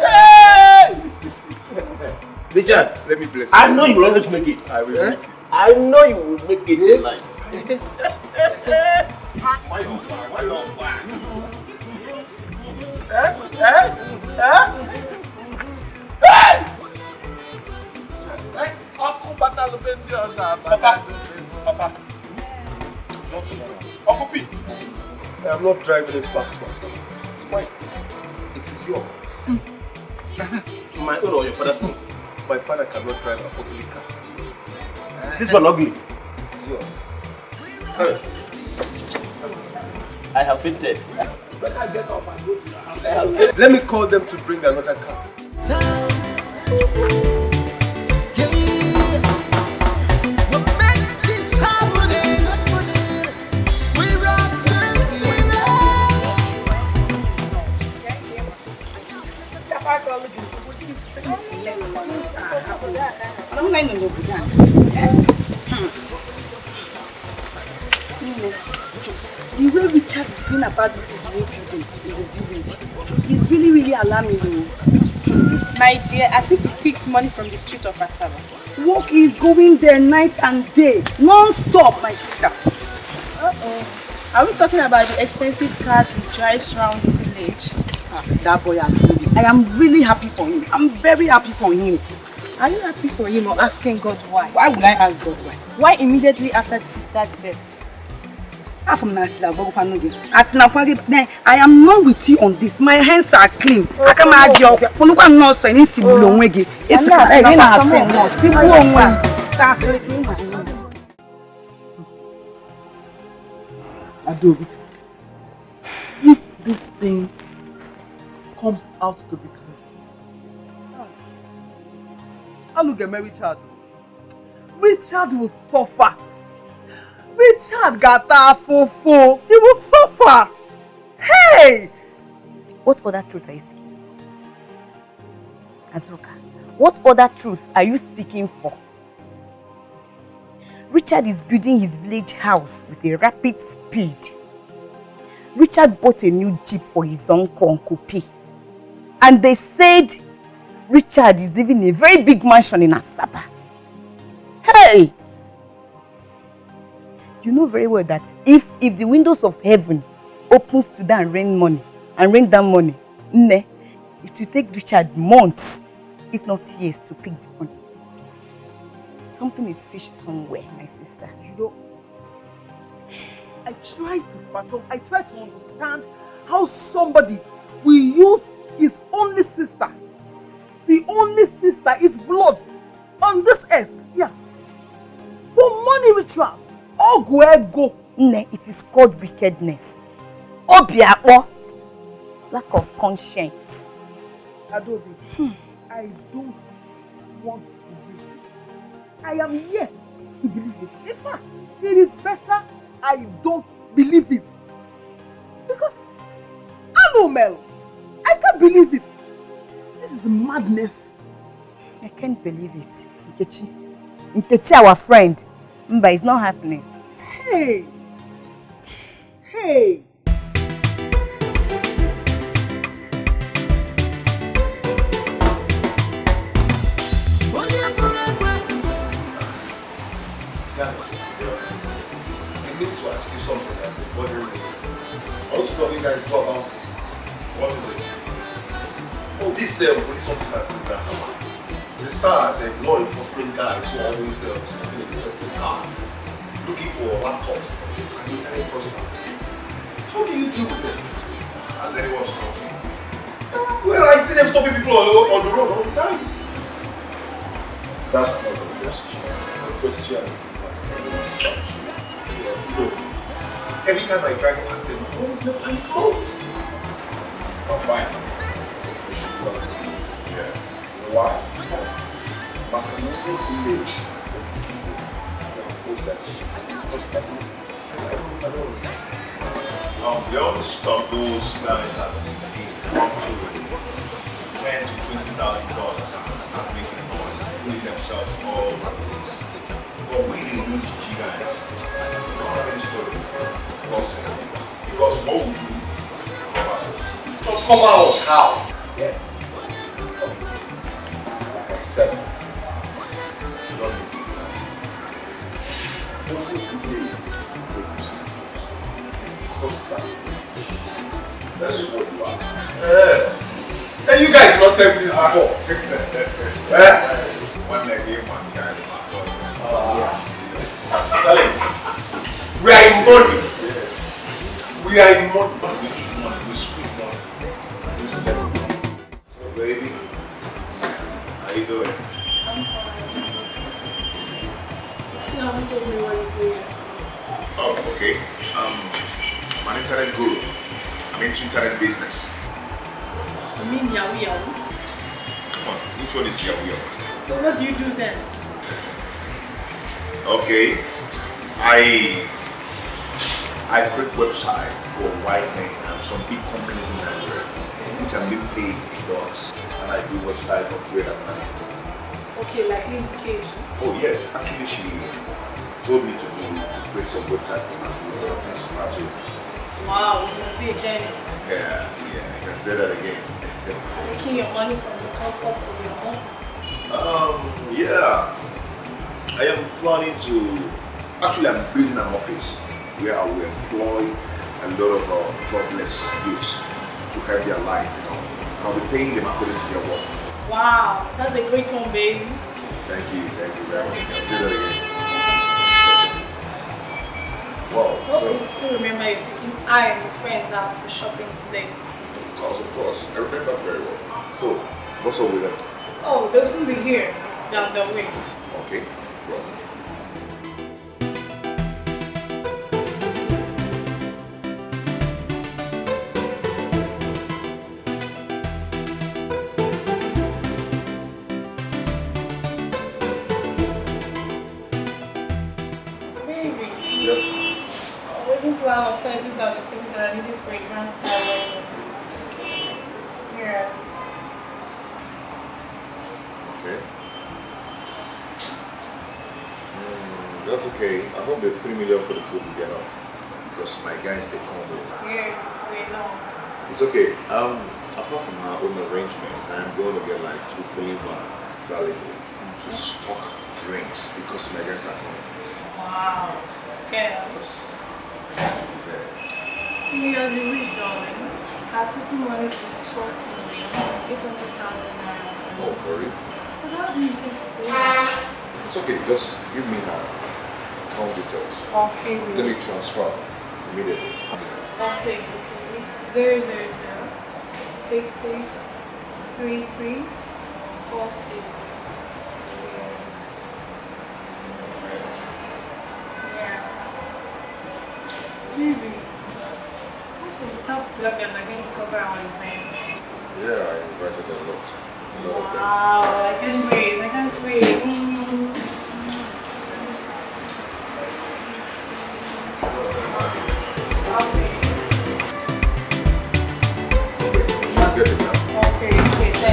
Hey! Richard, let me bless you. I know you will always make it. I will make it. I know you will make it in life. Why not? Papa. Not now. Uncle P. I am not driving it back to myself. Why? It is yours. My own or your father's own? My father cannot drive a ugly car. This one ugly. It is yours. I have fainted. Let me call them to bring another car. The way Richard is going about this is new building in the village is really alarming you. My dear, as if he picks money from the street of Asaba. Work is going there night and day, non-stop, my sister. Are we talking about the expensive cars he drives around the village? That boy has made it. I am really happy for him. I'm very happy for him. Are you happy for him or asking God why? Why would I ask God why? Why immediately after the sister's death? I am not with you on this. My hands are clean. I can't argue. Adobe, if this thing comes out to be true, I'll look at my Richard. Richard will suffer. Richard got that fofo. He will suffer. Hey! What other truth are you seeking? Azuka, what other truth are you seeking for? Richard is building his village house with a rapid speed. Richard bought a new jeep for his uncle P. And they said Richard is living in a very big mansion in Asaba. Hey! You know very well that if the windows of heaven opens to that and rain down money, it will take Richard months, if not years, to pick the money. Something is fished somewhere, my sister. You know, I try to fathom, I try to understand how somebody will use his only sister, the only sister, his blood, on this earth, for money rituals. Go. It is called wickedness. Obiako. Lack of conscience. Adobe, I don't want to believe it. I am yet to believe it. In fact, it is better I don't believe it. Because, Mel, I can't believe it. This is madness. I can't believe it. Nkechi, our friend. But it's not happening. Hey! Guys, I need to ask you something that's been bothering me. I want to know what you guys do about it. What is it? Oh, this police officers in Asaba. The SARS and law enforcement guys who always stopping expensive cars, looking for laptops and internet personnel. How do you deal with them? Has anyone spoken to you? Well, I see them stopping people on the road all the time. That's not the question. The question is, has anyone stopped you? No. Every time I drive past them, I'm always in a panic mode. I'm fine. Yeah. Why? But I'm not going to village. I don't understand. The other stuff, those guys have come to $10,000 to $20,000 and making noise, putting themselves all over the place. But we didn't do you guys. We don't have any story. Because what would you cover us? Cover us how? Yes. Like I said, you don't need to do that. Only today, you see. That's what you are. And you guys not tell me this before. One leg in, one guy in my we are in money. We are in money. We need money. We squeeze money. So baby, how you doing? Still haven't told me what you're doing. Oh, okay. I'm an internet guru. I'm into internet business. You mean Yahoo Yahoo? Come on, which one is Yahoo Yahoo? So what do you do then? Okay. I create website for white men and some big companies in Nigeria, which I'm being paid in dollars. And I do website upgrade and management. Okay, like Link Cage. Oh yes, actually she told me to create some website for my too. Wow, you must be a genius. Yeah, I can say that again. Making your money from the comfort of your home. Yeah. I am planning to, actually I'm building an office where I will employ a lot of jobless youths to help their life, you know. And I'll be paying them according to their work. Wow, that's a great one, baby. Thank you very much. I'll say that again. Wow. Hope you still remember you taking I and your friends out for shopping today. Of course. I remember very well. So, what's up with them? Oh, they'll soon be here, down the way. Okay. Well. Flower said these are the things that I needed for a grandpa wedding. Yes. Okay. That's okay. I hope the 3 million for the food will get up. Because my guys, they come with. Yes, it's way long. It's okay. Apart from our own arrangements, I'm going to get like 2 polymer valuable to stock drinks because my guys are coming. Wow. Yeah. He has a rich darling. I put him money to stock me 800,000 naira. Oh, for real? But how do you think to pay? It's okay, just give me her account details. Okay. Let me transfer immediately. Okay. 000 66 33 46. Baby, what's some top bloggers are going to cover our event? Yeah, I invited a lot. A lot of them. Wow, I can't wait. I can't wait. Get it now. Okay, thanks.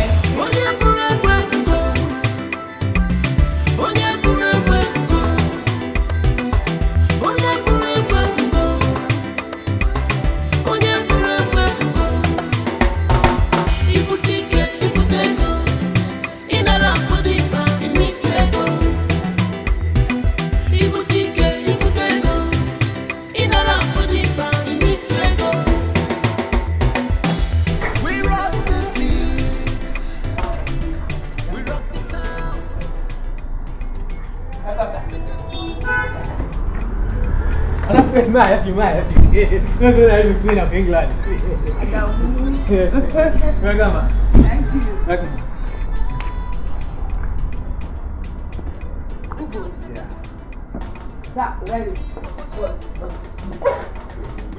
May I help you? Go to the Queen of England. Welcome. Thank you. Welcome. Ready.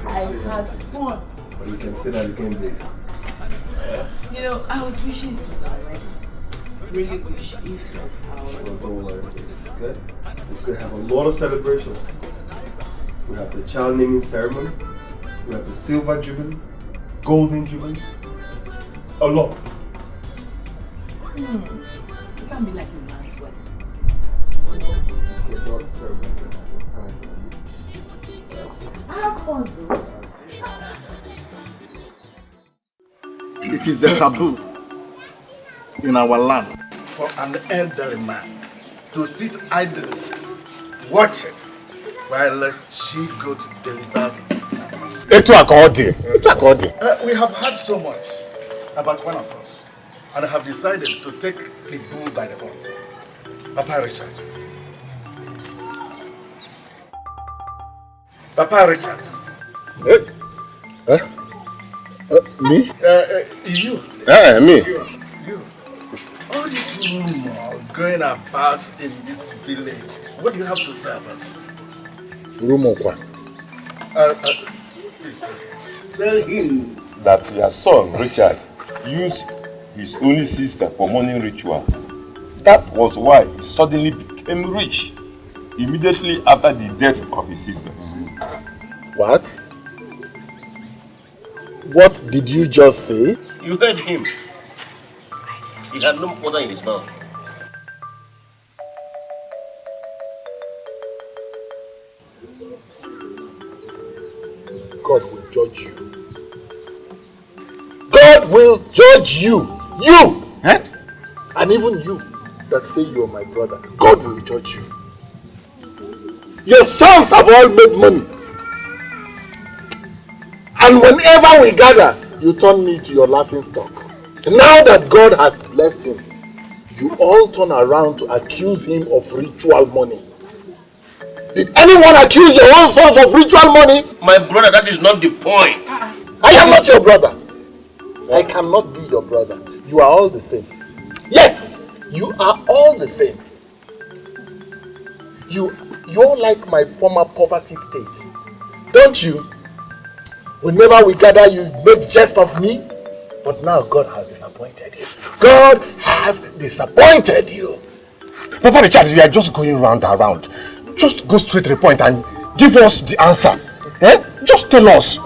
I had fun. But you can sit down, you can breathe. You know, I was wishing it was our wedding. Really wish it was our wedding. Don't worry. Okay? We still have a lot of celebrations. We have the child naming ceremony. We have the silver jubilee, golden jubilee. A lot. It can't be like a man's wedding. Have fun, though. It is a taboo in our land for an elderly man to sit idly watching while she goat delivers. We have heard so much about one of us and have decided to take the bull by the horn. Papa Richard. Papa Richard. Me? You. Me. You. All this rumor going about in this village, what do you have to say about it? Rumor what? Please tell him that your son, Richard, used his only sister for morning ritual. That was why he suddenly became rich immediately after the death of his sister. What? What did you just say? You heard him. He had no water in his mouth. God will judge you. God will judge you. You! Eh? And even you that say you are my brother. God will judge you. Your sons have all made money. And whenever we gather, you turn me to your laughing stock. Now that God has blessed him, you all turn around to accuse him of ritual money. Did anyone accuse your own sons of ritual money? My brother, that is not the point. I am not your brother. I cannot be your brother. You are all the same. Yes, you are all the same. You're like my former poverty state. Don't you? Whenever we gather, you make jest of me. But now God has disappointed you. God has disappointed you. Papa Richard, we are just going round and round. Just go straight to the point and give us the answer. Eh? Just tell us.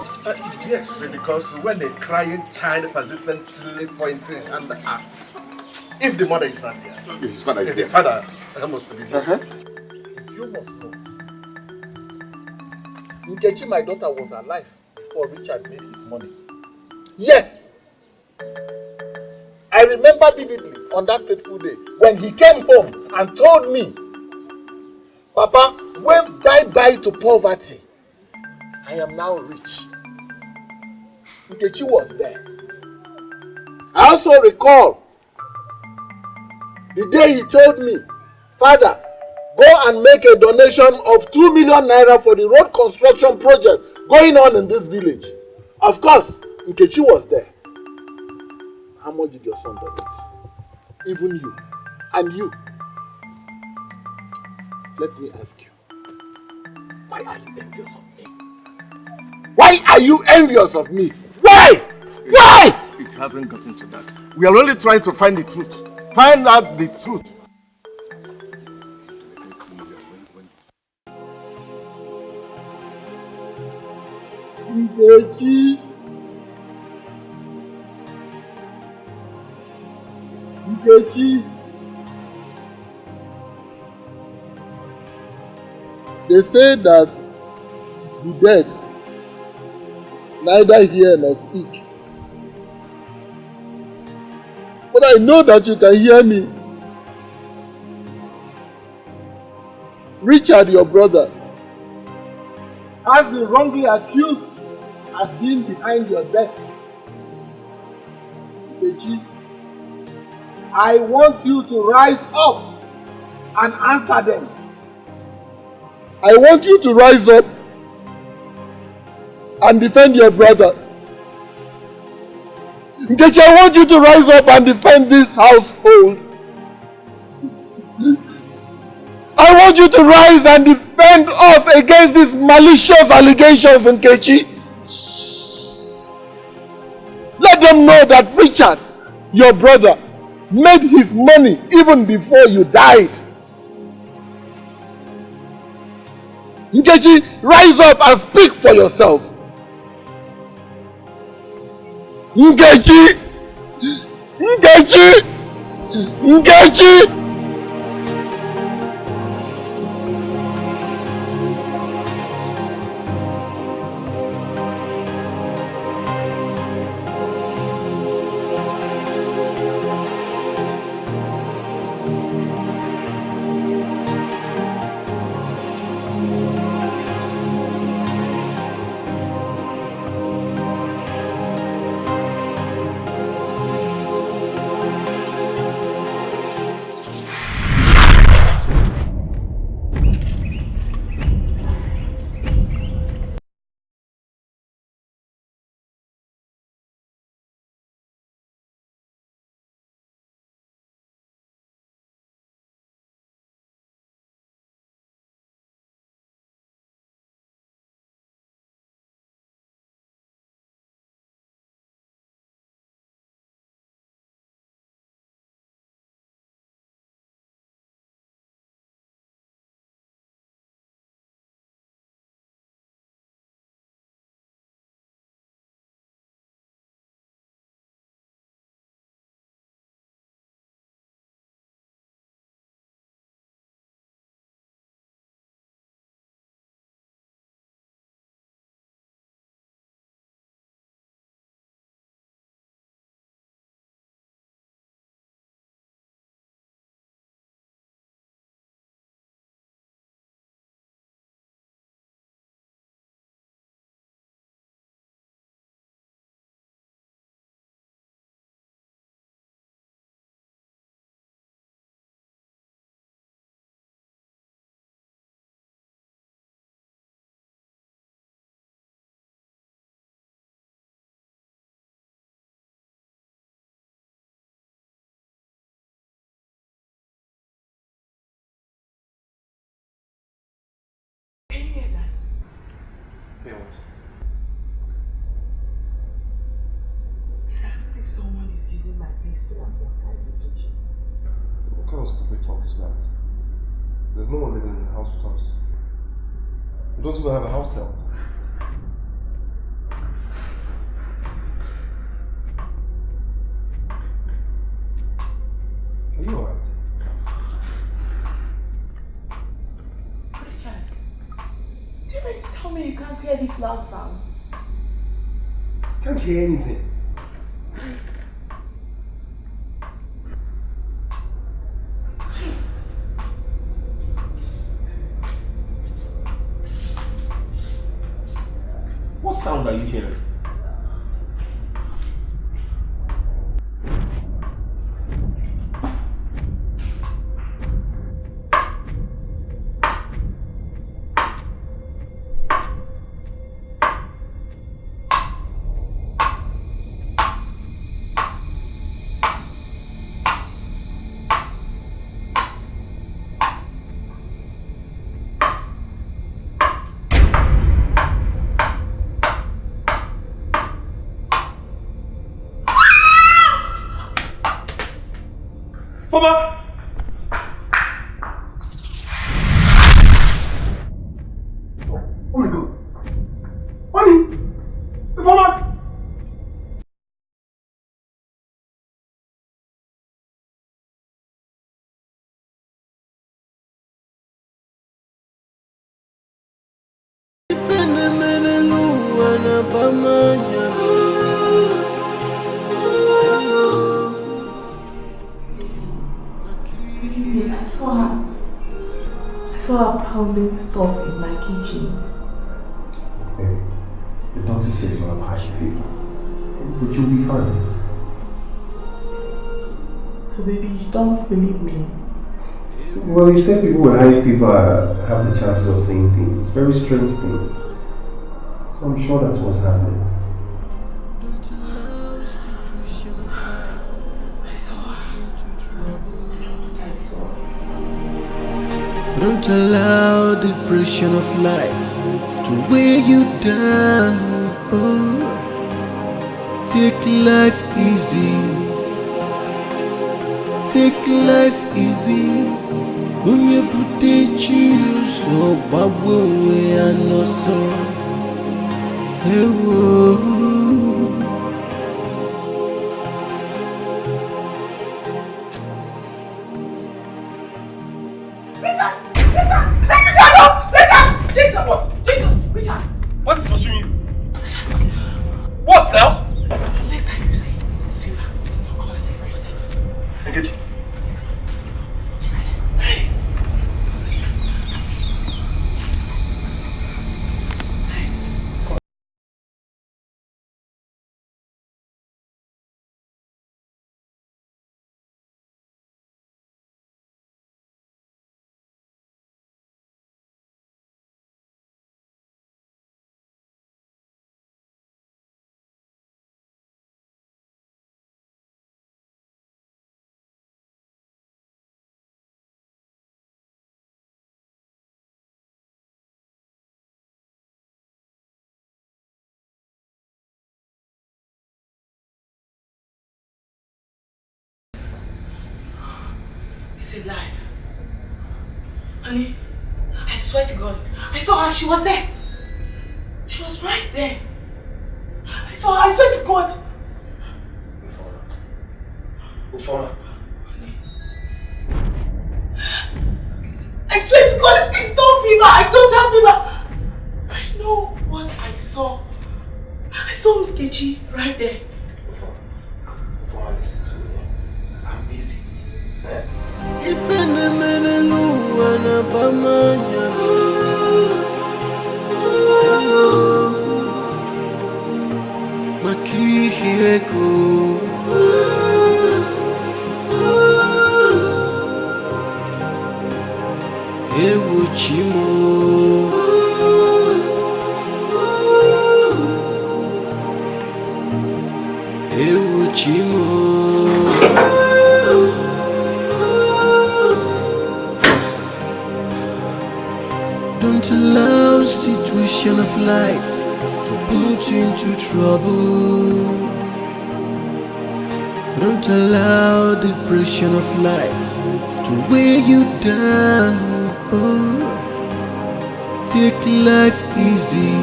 Yes, because when a crying child persistently pointing and acts, if the mother is not there, his father is the there. father must be there. You must know. Nkechi, my daughter, was alive before Richard made his money. Yes. I remember vividly on that fateful day when he came home and told me, Papa, wave bye-bye to poverty. I am now rich. Nkechi was there. I also recall the day he told me, Father, go and make a donation of 2 million naira for the road construction project going on in this village. Of course, Nkechi was there. How much did your son donate? Even you. And you. Let me ask you. Why are you envious of me? Why are you envious of me? Why? Why? It hasn't gotten to that. We are only trying to find the truth. Find out the truth. Nkechi. Nkechi. They say that the dead neither hear nor speak. But I know that you can hear me. Richard, your brother, has been wrongly accused as being behind your death. Nkechi, I want you to rise up and answer them. I want you to rise up and defend your brother. Nkechi, I want you to rise up and defend this household. I want you to rise and defend us against these malicious allegations, Nkechi. Let them know that Richard, your brother, made his money even before you died. Nkechi, rise up and speak for yourself. Nkechi! Nkechi! Nkechi! What kind of stupid talk is that? There's no one living in the house with us. We don't even have a house help. Are you alright? Richard, do you mean to tell me you can't hear this loud sound? Can't hear anything. What sound are you hearing? Papa! Oh my God! Honey! Papa! I saw her pounding stuff in my kitchen. Baby, the doctor says you have high fever, but you'll be fine. So baby, you don't believe me? Well, he said people with high fever have the chances of seeing things, very strange things. So I'm sure that's what's happening. Don't allow the pressure of life to weigh you down. Oh, take life easy. Take life easy. When you put it you so babu we are no so. Hey, whoa. What's pursuing you? What now? Next time you say, Silva, come and see for yourself. Engage. It's a lie. Honey, I swear to God, I saw her, she was there. She was right there. I saw her, I swear to God. Ufoma. I swear to God, it's no fever. I don't have fever. I know what I saw. I saw Nkechi right there. Ufoma, listen to me. I'm busy. Don't allow situation of life to put you into trouble. Don't allow the pressure of life to weigh you down. Oh, take life easy.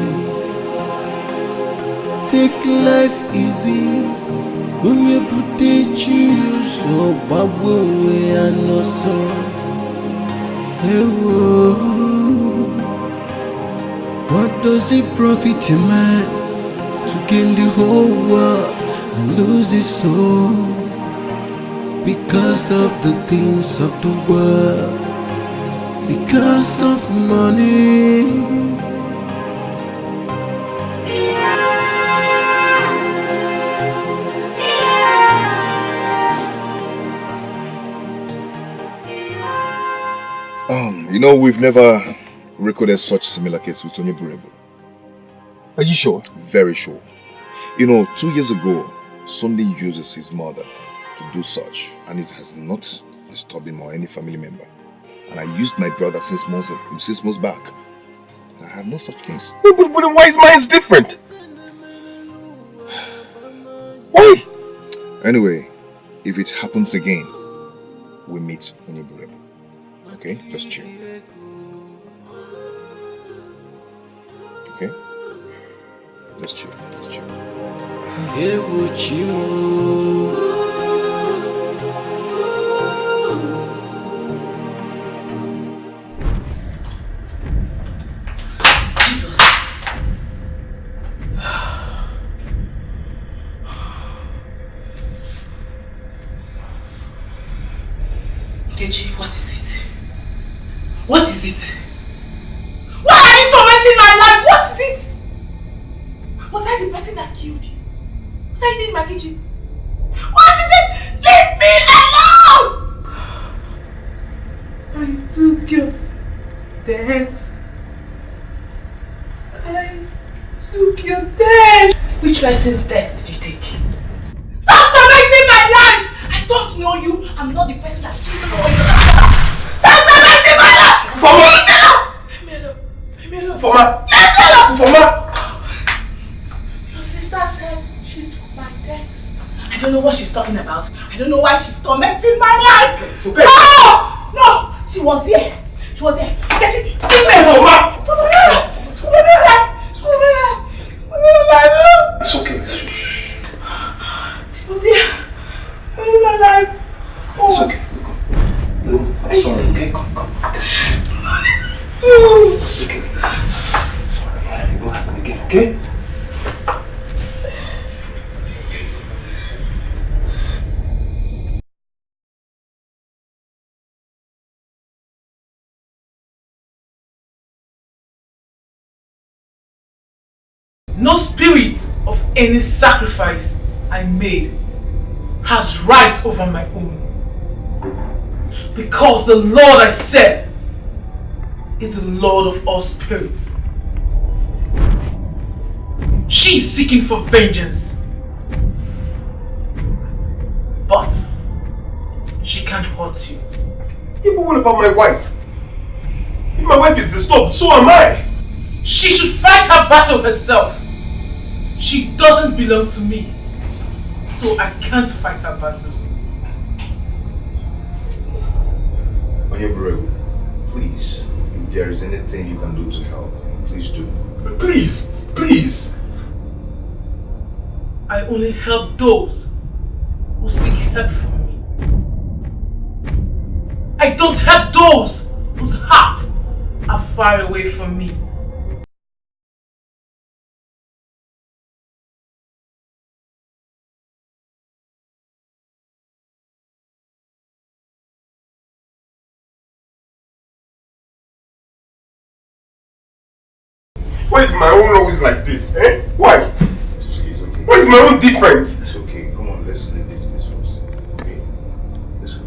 Take life easy. Unye putechi so babu we anoso. What does it profit a man to gain the whole world and lose his soul because of the things of the world, because of money? You know, we've never recorded such similar case with Tony Burebo. Are you sure? Very sure. You know, 2 years ago, Sunday uses his mother to do such, and it has not disturbed him or any family member. And I used my brother since 6 months back. I have no such case. But why is mine different? Why? Anyway, if it happens again, we meet Tony Burebo. Okay? Just chill. Okay? Just chill. Just chill. Jesus. Nkechi, what is it? What is it? Why are you tormenting my life? What is it? Was I the person that killed you? What are you doing in my kitchen? What is it? Leave me alone! I took your death. I took your death. Which person's death did you take? Stop tormenting my life! I don't know you. I'm not the person that killed you. Stop tormenting my life! Foma! Leave me alone. Leave me alone. Foma! Leave me alone! Foma! Your sister said she took my death. I don't know what she's talking about. I don't know why she's tormenting my life. It's okay. No! No! She was here. She was here. Get it. Leave me alone. Foma! It's okay. She was here. Leave my life. Oh. It's okay. No, I'm sorry. Okay, come. Okay. Sorry, it won't happen again, okay? No spirit of any sacrifice I made has right over my own. Because the Lord I serve is the Lord of all spirits. She is seeking for vengeance. But she can't hurt you. Yeah, but what about my wife? If my wife is disturbed, so am I. She should fight her battle herself. She doesn't belong to me, so I can't fight her battles. Burebo, please, if there is anything you can do to help, please do. Please, please. I only help those who seek help from me. I don't help those whose hearts are far away from me. Why is my own always like this? Eh? Why? It's okay, it's okay. Why is my own different? It's okay. Come on, let's leave this place first. Okay? Let's go.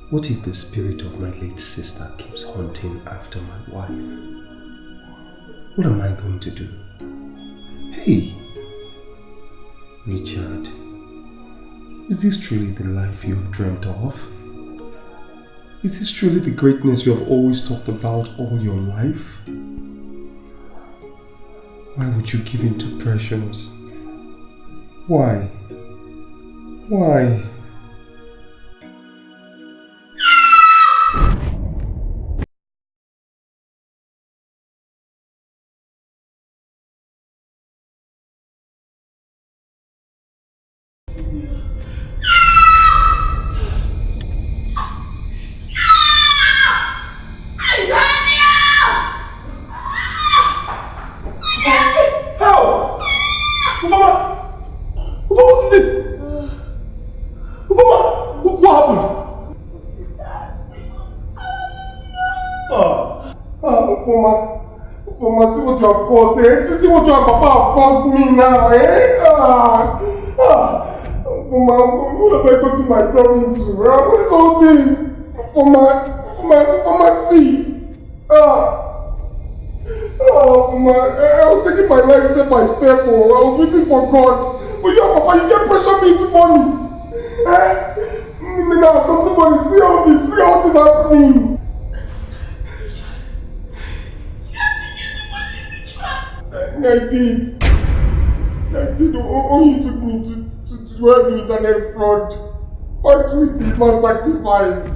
What if the spirit of my late sister keeps hunting after my wife? What am I going to do? Hey, Richard, is this truly the life you have dreamt of? Is this truly the greatness you have always talked about all your life? Why would you give in to pressures? Why? Why? See what you have caused, eh? See what you and Papa have caused me now, eh? What have I gotten myself into? What is all this? For my seed. I was taking my life step by step, I was waiting for God. But you and Papa, you get pressure me into money. Eh? Now I've got some money, see all this happening. I did. Oh, you took me to help me with internet fraud. What with the man sacrifice?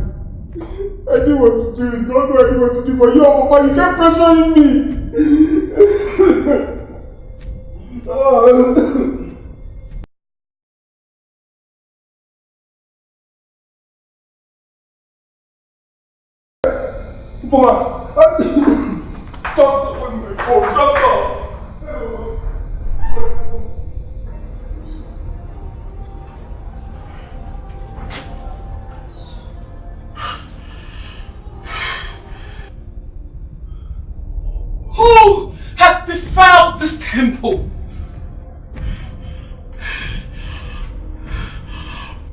I didn't want to do it. God knew I didn't want to do it. But you and Papa, you kept pressuring me. Who has defiled this temple?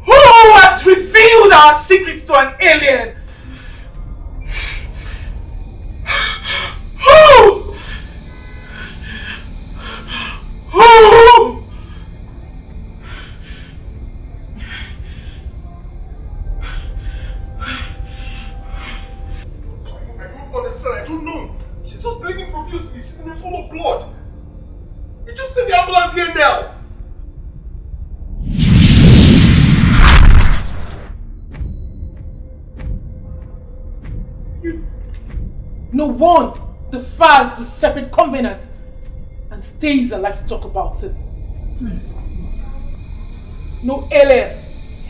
Who has revealed our secrets to an alien? Who? No one defies the separate covenant and stays alive to talk about it. No alien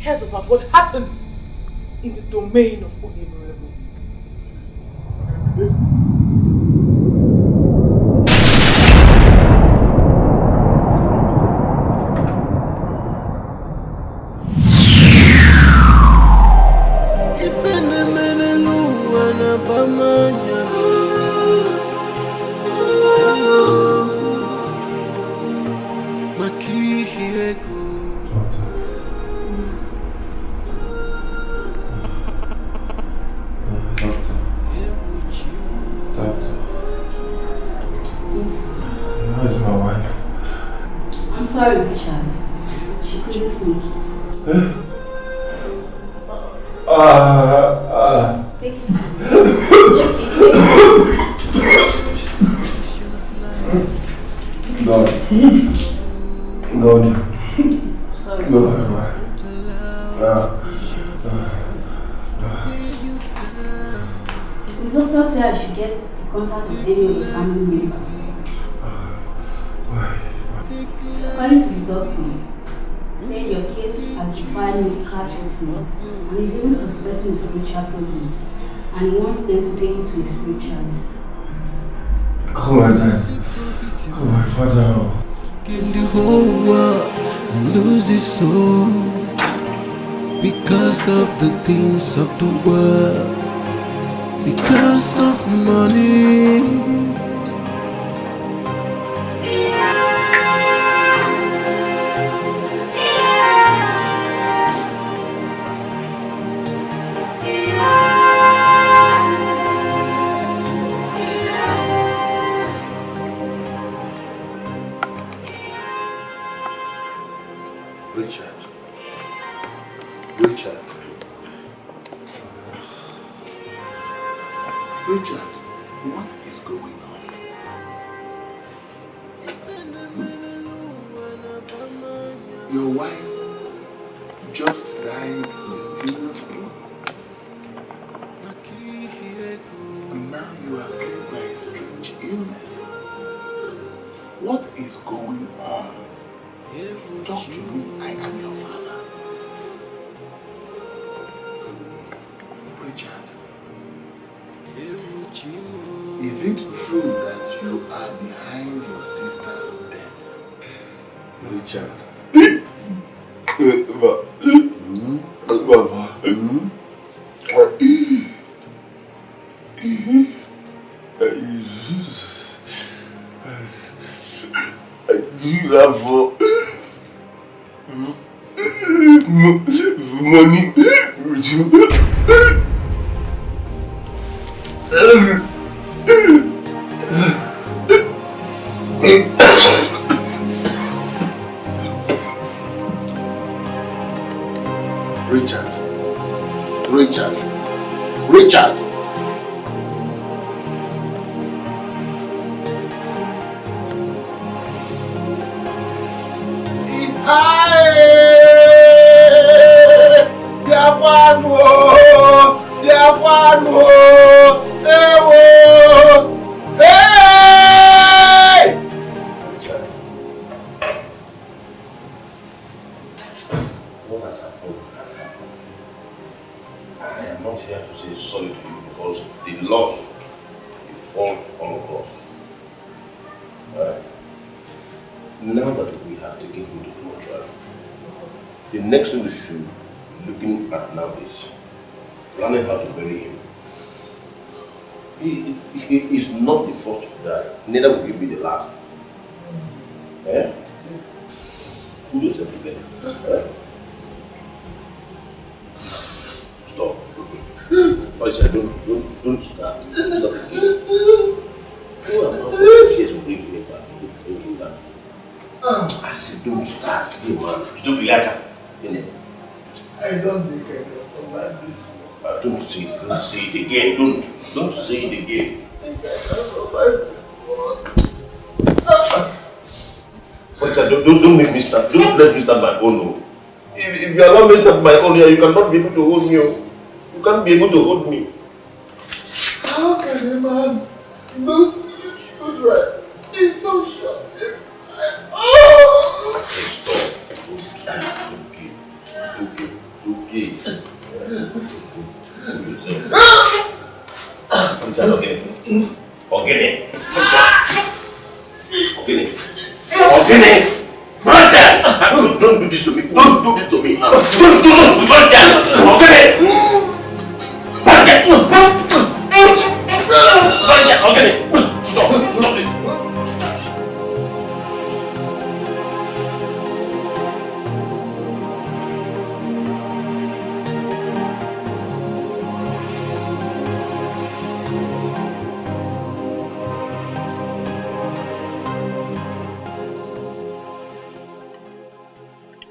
cares about what happens in the domain of Onimorable. Sorry, Richard. She couldn't make it. Take it God. Sorry. God. The doctor said I should get the contact of any of the family members. According to the doctor, said your case has defied medical treatment and is even suspecting spiritual problem, and he wants them to take it to a spiritualist. Call my dad. Call my father. In the whole world and lose his soul because of the things of the world, because of money. Richard. Richard. Richard, what is going on? Your wife just died mysteriously. And now you are plagued by a strange illness. What is going on? Talk to me, I am your father. Richard, is it true that you are behind your sister's death? Richard. Money. Richard. Richard. Richard. What has happened has happened. I am not here to say sorry to you because the loss is fault all of us. Alright? Now that we have taken him to the mortuary, the next thing we should be looking at now is planning how to bury him. He is not the first to die, neither will he be the last. Eh? Put yourself together. Eh? Stop. I said, don't start. Stop again. Oh, I'm not going to tears will bring him back. Bring him back. I said, don't start. Hey, man. You don't be like that. I don't think I can survive this. Don't say it again. Don't say it again. But don't make me start. Don't let me start my own. No. If you allow me to start my own here, you cannot be able to hold me. You can't be able to hold me. How can a man lose three children in so short? I said stop. It's okay. Don't do this to me. Don't do this to me. Don't do Stop this.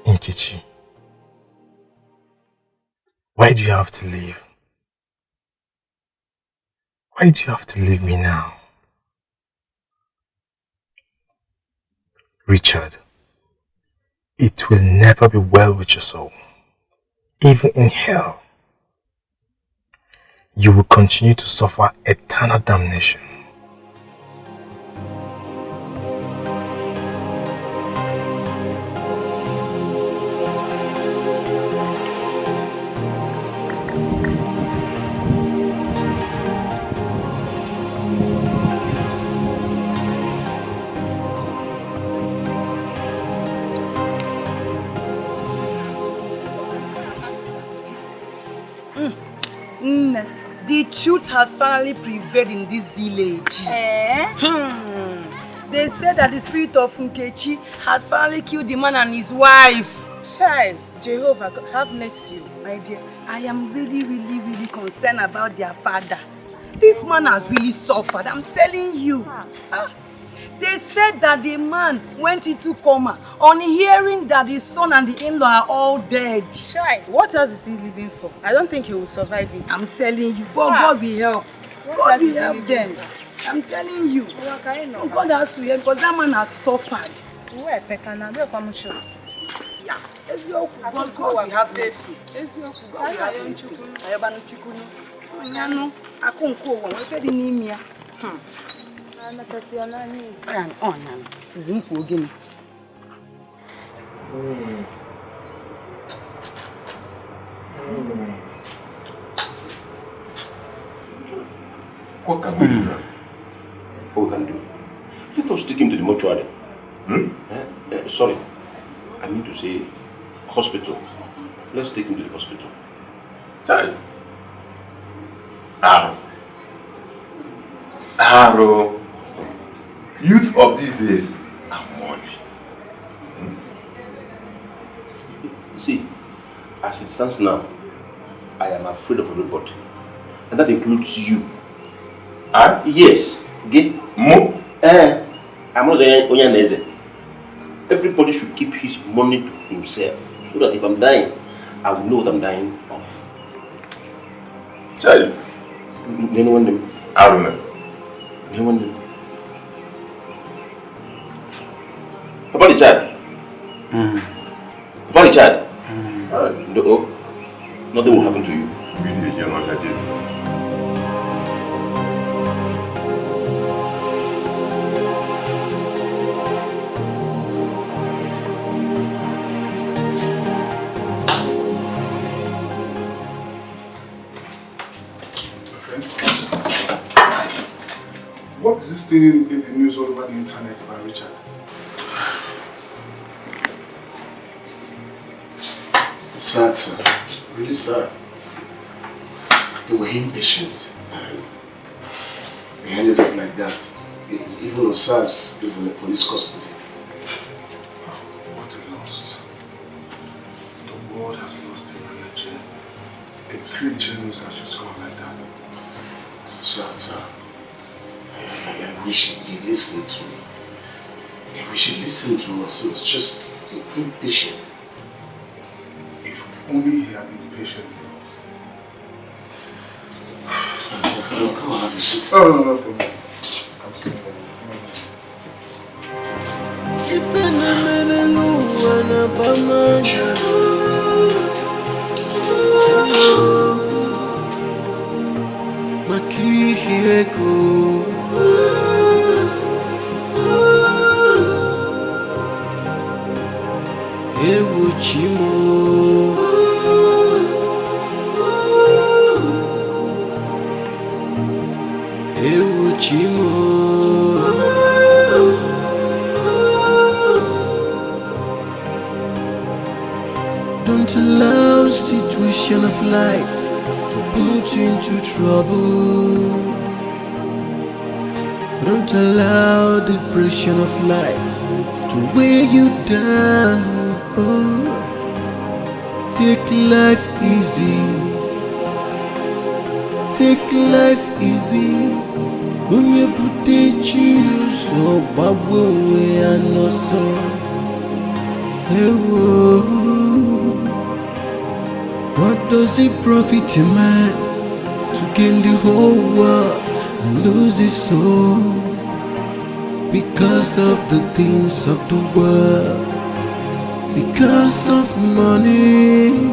Nkechi, why do you have to leave? Why do you have to leave me now? Richard, it will never be well with your soul. Even in hell, you will continue to suffer eternal damnation. The truth has finally prevailed in this village. They said that the spirit of Nkechi has finally killed the man and his wife. Child, Jehovah, have mercy, my dear. I am really concerned about their father. This man has really suffered, I'm telling you. They said that the man went into coma on hearing that his son and the in-law are all dead. Shy, what else is he living for? I don't think he will survive it. I'm telling you, but God will help. God will help them. I'm telling you. God has to help because that man has suffered. Where Pekana? Where Pamucho? Yeah. God will have mercy. God will have mercy. Ayano, I can't go on. We're getting in here. I am on now. This is him again. What can we do now? What we can do? Let us take him to the mortuary. Sorry, I mean to say hospital. Let's take him to the hospital. Child. Arrow. Youth of these days are money. See, as it stands now, I am afraid of everybody. And that includes you. Yes. I'm not saying everybody should keep his money to himself so that if I'm dying, I will know what I'm dying of. Child. Anyone them? I don't know. Anyone them? About the child? About the child? No, nothing will happen to you. What is this thing in the news all over the internet about Richard? Sad, sir. Really sad. They were impatient and they ended up like that. Even Osas is in the police custody. What a loss. The world has lost a great gen. A great genius has just gone like that. So sad, sir. I wish he listened to me. I wish he listened to us. He was just impatient. If only he had been patient with us. Sir, come on, have a seat. No, come on. I'm staying. Don't allow situation of life to put you into trouble. Don't allow the pressure of life to weigh you down. Take life easy. Take life easy. When you put it so babu we are no so. What does it profit a man to gain the whole world and lose his soul because of the things of the world, because of money?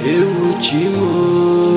Ewu chimo.